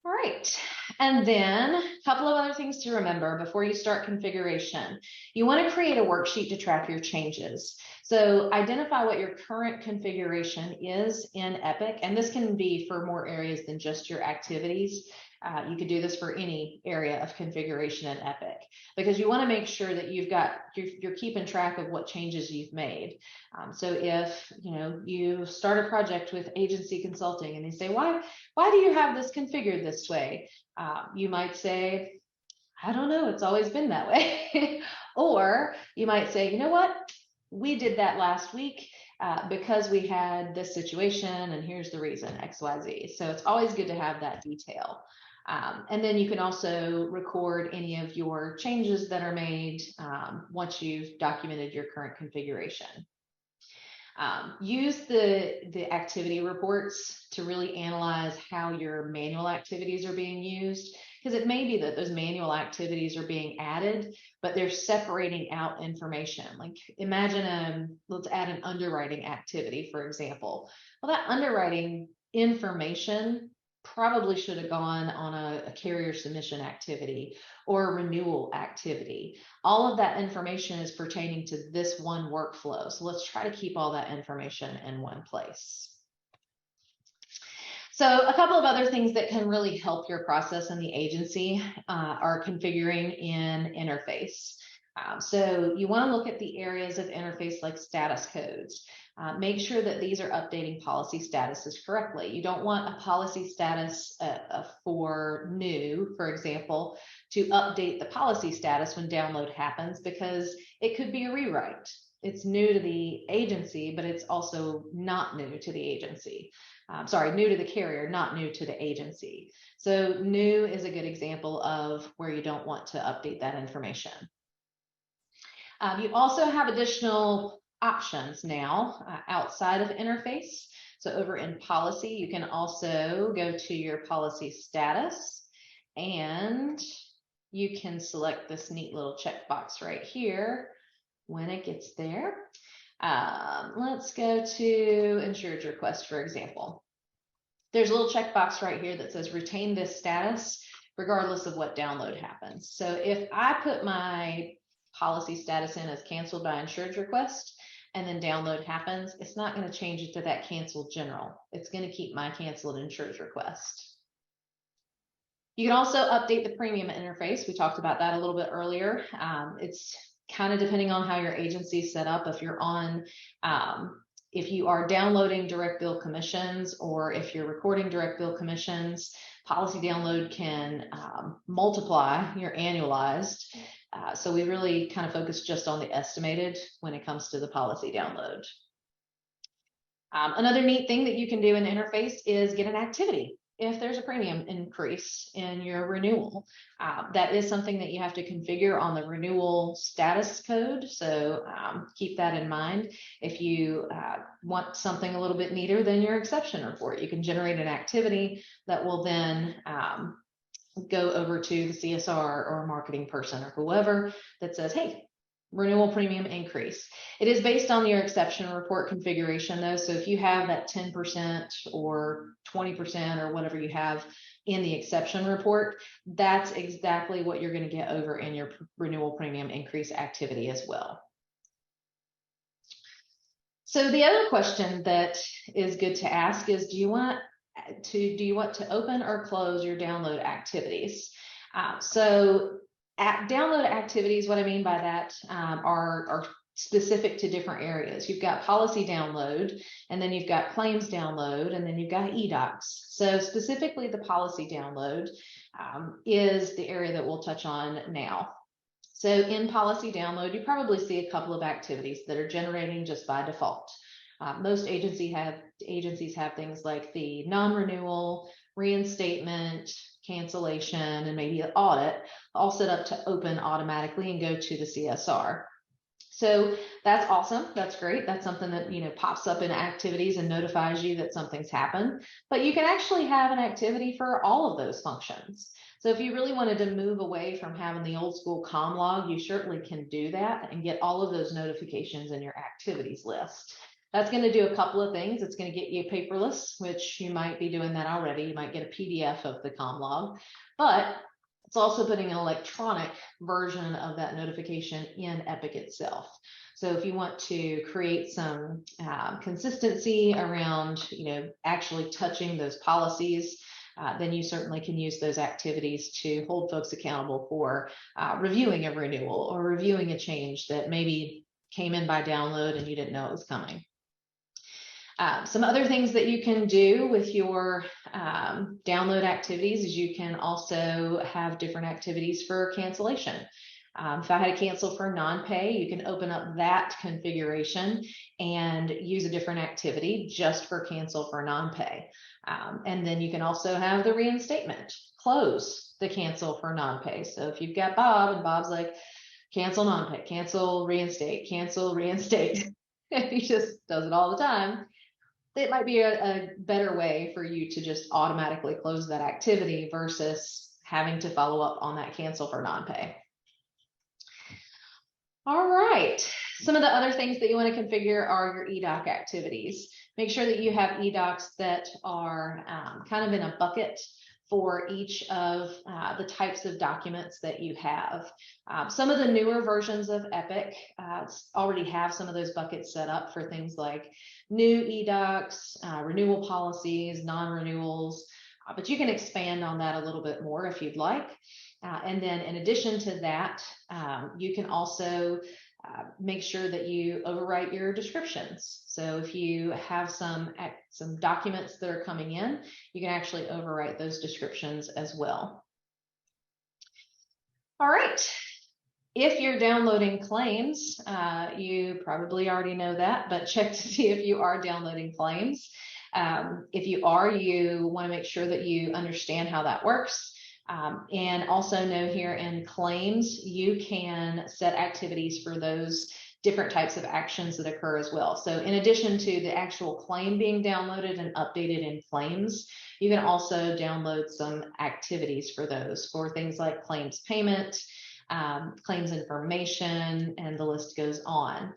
All right, and then a couple of other things to remember before you start configuration. You want to create a worksheet to track your changes. So identify what your current configuration is in Epic, and this can be for more areas than just your activities. You could do this for any area of configuration in Epic because you want to make sure that you're keeping track of what changes you've made. So if you start a project with agency consulting and they say, why do you have this configured this way? You might say, I don't know, it's always been that way. Or you might say, you know what? We did that last week because we had this situation and here's the reason, XYZ. So it's always good to have that detail. And then you can also record any of your changes that are made once you've documented your current configuration. Use the activity reports to really analyze how your manual activities are being used, because it may be that those manual activities are being added, but they're separating out information. Like imagine let's add an underwriting activity, for example. Well, that underwriting information probably should have gone on a carrier submission activity or a renewal activity. All of that information is pertaining to this one workflow. So let's try to keep all that information in one place. So a couple of other things that can really help your process in the agency are configuring in interface. So you want to look at the areas of interface like status codes. Make sure that these are updating policy statuses correctly. You don't want a policy status for new, for example, to update the policy status when download happens because it could be a rewrite. It's new to the agency, but it's also not new to the agency. New to the carrier, not new to the agency. So new is a good example of where you don't want to update that information. You also have additional options now outside of interface. So over in policy, you can also go to your policy status and you can select this neat little checkbox right here when it gets there. Let's go to insured request, for example. There's a little checkbox right here that says retain this status regardless of what download happens. So if I put my policy status in as canceled by insured request and then download happens, it's not going to change it to that canceled general. It's going to keep my canceled insured request. You can also update the premium interface. We talked about that a little bit earlier. It's kind of depending on how your agency is set up. If you're on, if you are downloading direct bill commissions or if you're recording direct bill commissions, policy download can multiply your annualized. So we really kind of focus just on the estimated when it comes to the policy download. Another neat thing that you can do in the interface is get an activity. if there's a premium increase in your renewal. That is something that you have to configure on the renewal status code. So keep that in mind. If you want something a little bit neater than your exception report, you can generate an activity that will then go over to the CSR or marketing person or whoever that says, hey, renewal premium increase. It is based on your exception report configuration though. So if you have that 10% or 20% or whatever you have in the exception report, that's exactly what you're going to get over in your renewal premium increase activity as well. So the other question that is good to ask is, do you want to open or close your download activities? Download activities, what I mean by that are specific to different areas. You've got policy download, and then you've got claims download, and then you've got eDocs. So specifically the policy download is the area that we'll touch on now. So in policy download, you probably see a couple of activities that are generating just by default. Most agencies have things like the non-renewal, reinstatement, cancellation, and maybe an audit all set up to open automatically and go to the CSR. So that's awesome. That's great. That's something that pops up in activities and notifies you that something's happened. But you can actually have an activity for all of those functions. So if you really wanted to move away from having the old school comm log, you certainly can do that and get all of those notifications in your activities list. That's going to do a couple of things. It's going to get you paperless, which you might be doing that already. You might get a PDF of the comm log, but it's also putting an electronic version of that notification in Epic itself. So if you want to create some consistency around, actually touching those policies, then you certainly can use those activities to hold folks accountable for reviewing a renewal or reviewing a change that maybe came in by download and you didn't know it was coming. Some other things that you can do with your download activities is you can also have different activities for cancellation. If I had to cancel for non-pay, you can open up that configuration and use a different activity just for cancel for non-pay. And then you can also have the reinstatement, close the cancel for non-pay. So if you've got Bob and Bob's like, cancel non-pay, cancel, reinstate, and he just does it all the time, it might be a better way for you to just automatically close that activity versus having to follow up on that cancel for non-pay. All right, some of the other things that you want to configure are your eDoc activities. Make sure that you have eDocs that are kind of in a bucket for each of the types of documents that you have. Some of the newer versions of Epic already have some of those buckets set up for things like new eDocs, renewal policies, non-renewals, but you can expand on that a little bit more if you'd like. And then in addition to that, you can also make sure that you overwrite your descriptions. So if you have some documents that are coming in, you can actually overwrite those descriptions as well. All right. If you're downloading claims, you probably already know that, but check to see if you are downloading claims. If you are, you want to make sure that you understand how that works. And also know here in claims, you can set activities for those different types of actions that occur as well. So in addition to the actual claim being downloaded and updated in claims, you can also download some activities for those, for things like claims payment, claims information, and the list goes on.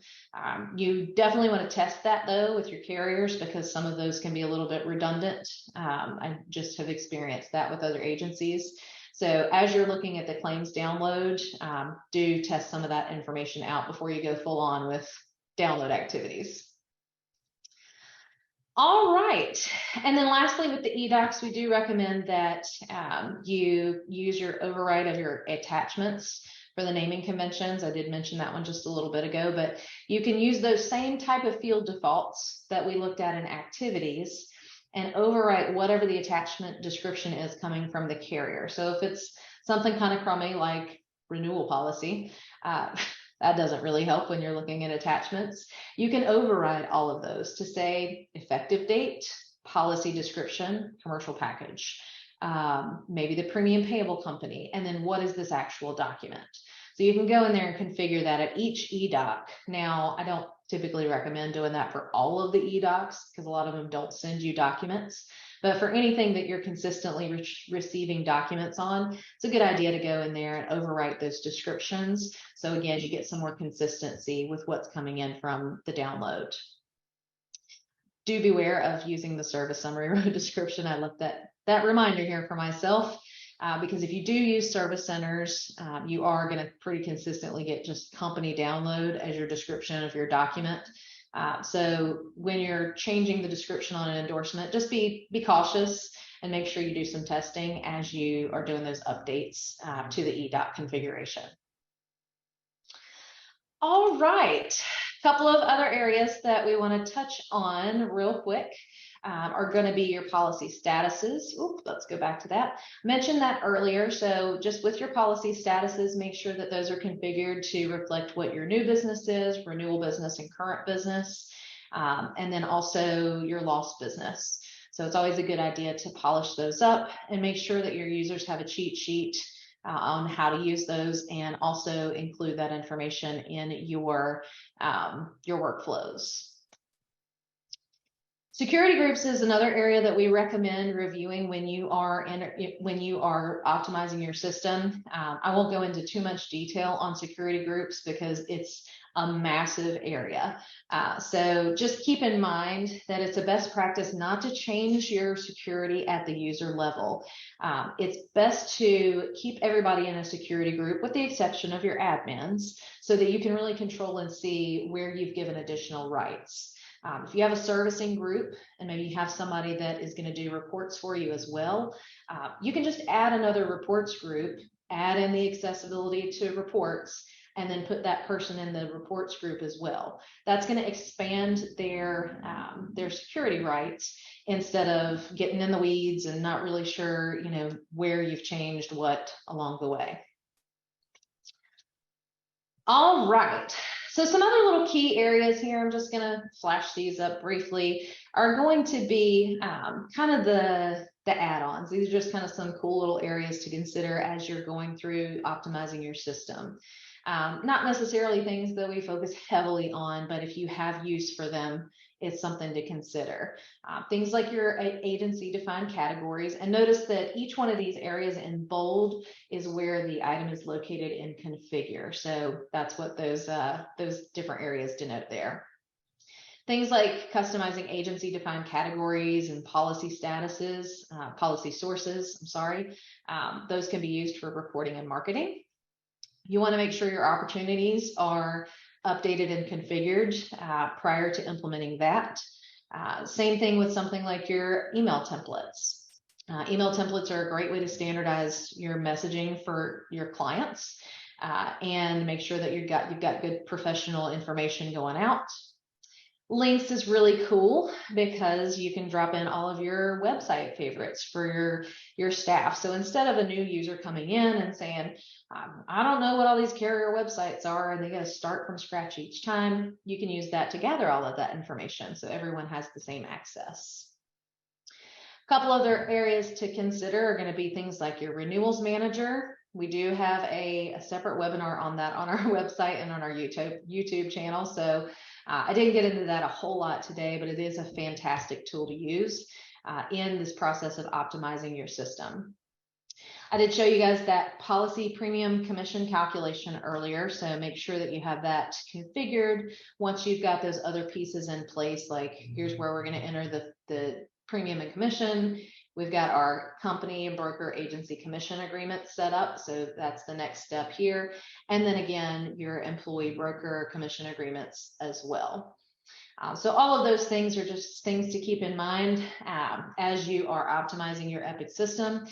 You definitely want to test that though with your carriers, because some of those can be a little bit redundant. I just have experienced that with other agencies. So as you're looking at the claims download, do test some of that information out before you go full on with download activities. All right, and then lastly with the eDocs, we do recommend that you use your override of your attachments for the naming conventions. I did mention that one just a little bit ago, but you can use those same type of field defaults that we looked at in activities and overwrite whatever the attachment description is coming from the carrier. So if it's something kind of crummy like renewal policy, that doesn't really help when you're looking at attachments. You can override all of those to say effective date, policy description, commercial package, maybe the premium payable company, and then what is this actual document? So you can go in there and configure that at each eDoc. Now, I don't typically recommend doing that for all of the eDocs because a lot of them don't send you documents. But for anything that you're consistently receiving documents on, it's a good idea to go in there and overwrite those descriptions. So again, you get some more consistency with what's coming in from the download. Do beware of using the service summary row description. I left that reminder here for myself. Because if you do use service centers, you are going to pretty consistently get just company download as your description of your document. So when you're changing the description on an endorsement, just be cautious and make sure you do some testing as you are doing those updates to the eDoc configuration. All right, a couple of other areas that we want to touch on real quick. Are going to be your policy statuses. Oops, let's go back to that. I mentioned that earlier. So just with your policy statuses, make sure that those are configured to reflect what your new business is, renewal business, and current business, and then also your lost business. So it's always a good idea to polish those up and make sure that your users have a cheat sheet on how to use those, and also include that information in your workflows. Security groups is another area that we recommend reviewing when you are optimizing your system. I won't go into too much detail on security groups because it's a massive area. So just keep in mind that it's a best practice not to change your security at the user level. It's best to keep everybody in a security group with the exception of your admins so that you can really control and see where you've given additional rights. If you have a servicing group and maybe you have somebody that is going to do reports for you as well, you can just add another reports group, add in the accessibility to reports, and then put that person in the reports group as well. That's going to expand their security rights instead of getting in the weeds and not really sure, where you've changed what along the way. All right. So some other little key areas here, I'm just going to flash these up briefly, are going to be kind of the add-ons. These are just kind of some cool little areas to consider as you're going through optimizing your system. Not necessarily things that we focus heavily on, but if you have use for them, it's something to consider. Things like your agency defined categories, and notice that each one of these areas in bold is where the item is located in configure. So that's what those different areas denote there. Things like customizing agency defined categories and policy statuses, policy sources, those can be used for reporting and marketing. You want to make sure your opportunities are updated and configured prior to implementing that. Same thing with something like your email templates. Email templates are a great way to standardize your messaging for your clients and make sure that you've got good professional information going out. Links is really cool because you can drop in all of your website favorites for your staff. So instead of a new user coming in and saying, I don't know what all these carrier websites are, and they got to start from scratch each time, you can use that to gather all of that information so everyone has the same access. A couple other areas to consider are going to be things like your renewals manager. We do have a separate webinar on that on our website and on our YouTube channel. So I didn't get into that a whole lot today, but it is a fantastic tool to use in this process of optimizing your system. I did show you guys that policy premium commission calculation earlier, so make sure that you have that configured. Once you've got those other pieces in place, like here's where we're going to enter the premium and commission. We've got our company and broker agency commission agreement set up, so that's the next step here. And then again, your employee broker commission agreements as well. So all of those things are just things to keep in mind as you are optimizing your Epic system.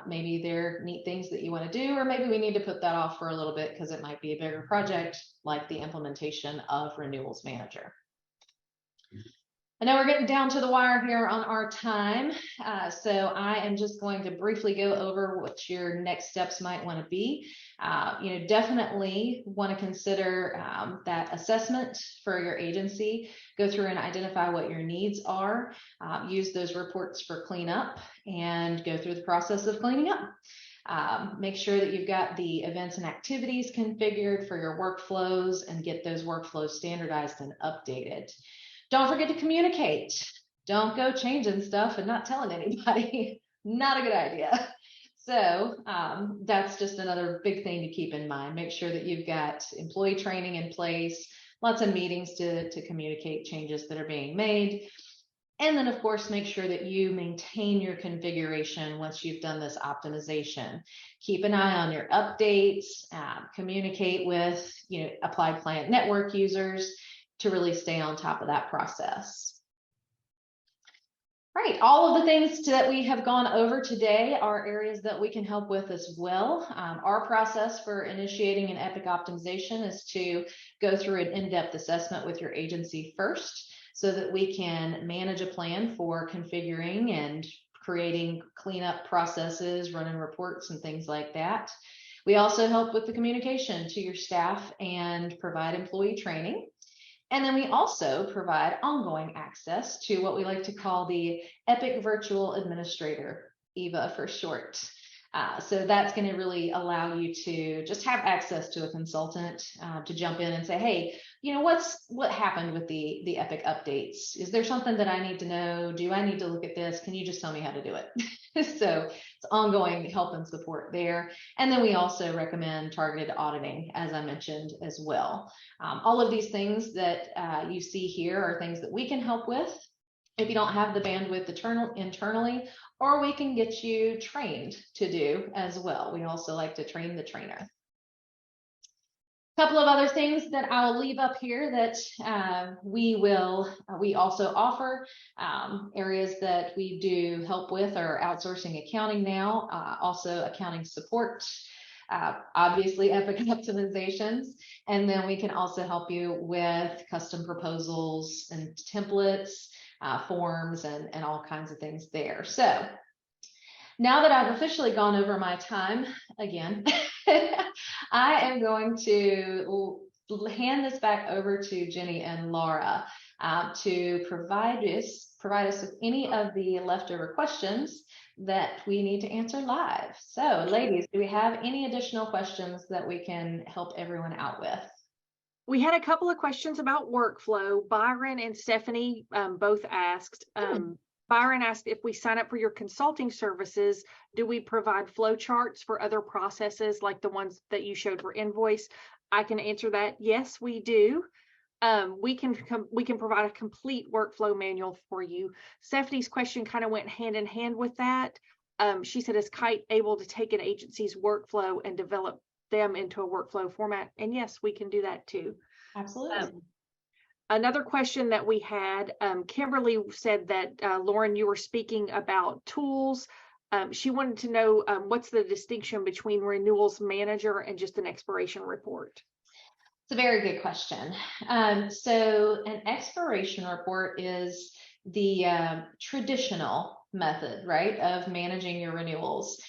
Maybe they're neat things that you want to do, or maybe we need to put that off for a little bit because it might be a bigger project like the implementation of Renewals Manager. I know we're getting down to the wire here on our time, so I am just going to briefly go over what your next steps might want to be. Definitely want to consider that assessment for your agency. Go through and identify what your needs are. Use those reports for cleanup and go through the process of cleaning up. Make sure that you've got the events and activities configured for your workflows and get those workflows standardized and updated. Don't forget to communicate. Don't go changing stuff and not telling anybody. Not a good idea. So that's just another big thing to keep in mind. Make sure that you've got employee training in place, lots of meetings to communicate changes that are being made. And then, of course, make sure that you maintain your configuration once you've done this optimization. Keep an eye on your updates, communicate with Applied Client Network users to really stay on top of that process. Right, all of the things that we have gone over today are areas that we can help with as well. Our process for initiating an Epic optimization is to go through an in-depth assessment with your agency first, so that we can manage a plan for configuring and creating cleanup processes, running reports and things like that. We also help with the communication to your staff and provide employee training. And then we also provide ongoing access to what we like to call the Epic Virtual Administrator, EVA for short. So that's going to really allow you to just have access to a consultant to jump in and say, hey, what happened with the Epic updates? Is there something that I need to know? Do I need to look at this? Can you just tell me how to do it? So it's ongoing help and support there. And then we also recommend targeted auditing, as I mentioned as well. All of these things that you see here are things that we can help with if you don't have the bandwidth internally, or we can get you trained to do as well. We also like to train the trainer. A couple of other things that I will leave up here that we also offer. Areas that we do help with are outsourcing accounting now, also accounting support, obviously Epic optimizations, and then we can also help you with custom proposals and templates, forms, and all kinds of things there. So now that I've officially gone over my time again, I am going to hand this back over to Jenny and Laura to provide us with any of the leftover questions that we need to answer live. So ladies, do we have any additional questions that we can help everyone out with? We had a couple of questions about workflow. Byron and Stephanie both asked. Byron asked, if we sign up for your consulting services, do we provide flow charts for other processes like the ones that you showed for invoice? I can answer that. Yes, we do. We can provide a complete workflow manual for you. Stephanie's question kind of went hand in hand with that. She said, is Kite able to take an agency's workflow and develop them into a workflow format? And yes, we can do that too. Absolutely. Another question that we had, Kimberly said that, Lauren, you were speaking about tools. She wanted to know what's the distinction between renewals manager and just an expiration report? It's a very good question. So an expiration report is the traditional method, right, of managing your renewals.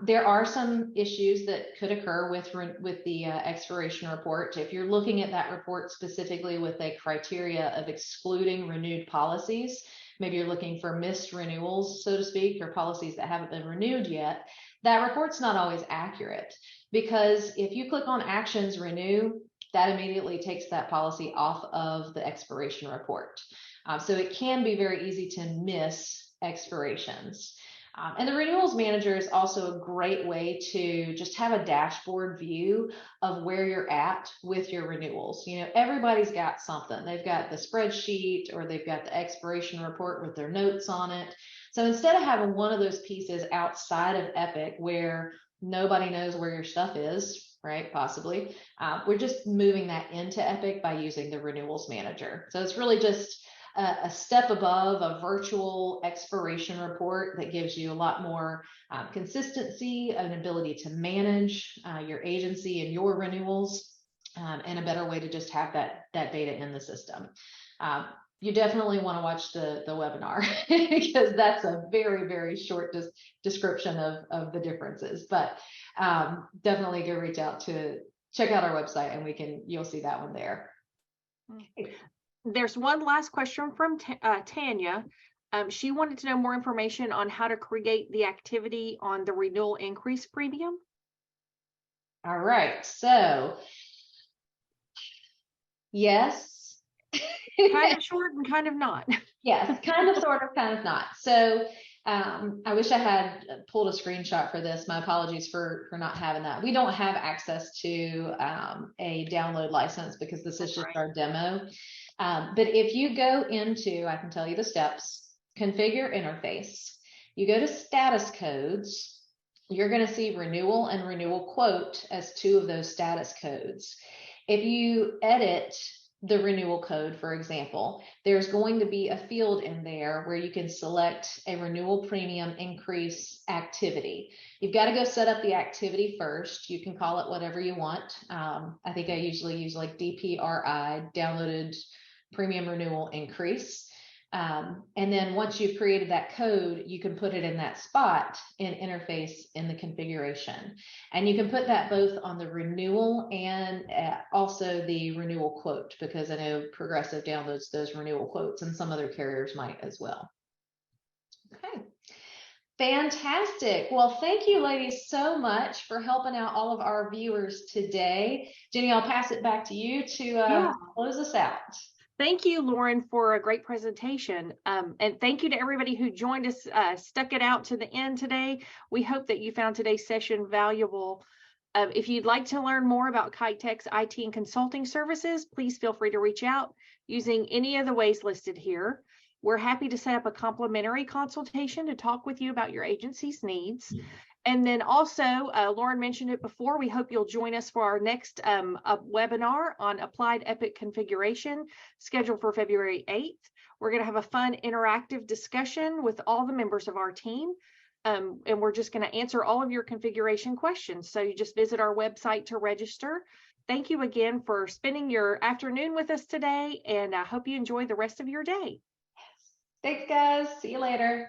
There are some issues that could occur with the expiration report. If you're looking at that report specifically with a criteria of excluding renewed policies, maybe you're looking for missed renewals, so to speak, or policies that haven't been renewed yet, that report's not always accurate, because if you click on actions renew, that immediately takes that policy off of the expiration report. So it can be very easy to miss expirations. And the renewals manager is also a great way to just have a dashboard view of where you're at with your renewals. Everybody's got something. They've got the spreadsheet or they've got the expiration report with their notes on it. So instead of having one of those pieces outside of Epic where nobody knows where your stuff is, right, possibly, we're just moving that into Epic by using the renewals manager. So it's really just a step above a virtual expiration report that gives you a lot more consistency, an ability to manage your agency and your renewals, and a better way to just have that data in the system. you definitely want to watch the webinar because that's a very, very short description of the differences. But definitely go reach out to check out our website, and you'll see that one there. There's one last question from Tanya. She wanted to know more information on how to create the activity on the renewal increase premium. All right, so yes. Kind of short and kind of not. Yes, kind of, sort of, kind of not. So I wish I had pulled a screenshot for this. My apologies for not having that. We don't have access to a download license because this is just our demo. But if you go into, I can tell you the steps, configure interface, you go to status codes, you're going to see renewal and renewal quote as two of those status codes. If you edit the renewal code, for example, there's going to be a field in there where you can select a renewal premium increase activity. You've got to go set up the activity first. You can call it whatever you want. I think I usually use like DPRI, downloaded premium renewal increase. And then once you've created that code, you can put it in that spot in interface in the configuration. And you can put that both on the renewal and also the renewal quote, because I know Progressive downloads those renewal quotes and some other carriers might as well. Okay. Fantastic. Well, thank you, ladies, so much for helping out all of our viewers today. Jenny, I'll pass it back to you to close us out. Thank you, Lauren, for a great presentation. And thank you to everybody who joined us, stuck it out to the end today. We hope that you found today's session valuable. If you'd like to learn more about KiteTech's IT and consulting services, please feel free to reach out using any of the ways listed here. We're happy to set up a complimentary consultation to talk with you about your agency's needs. And then also, Lauren mentioned it before, we hope you'll join us for our next webinar on applied Epic configuration, scheduled for February 8th. We're going to have a fun interactive discussion with all the members of our team. And we're just going to answer all of your configuration questions. So you just visit our website to register. Thank you again for spending your afternoon with us today, and I hope you enjoy the rest of your day. Thanks, guys. See you later.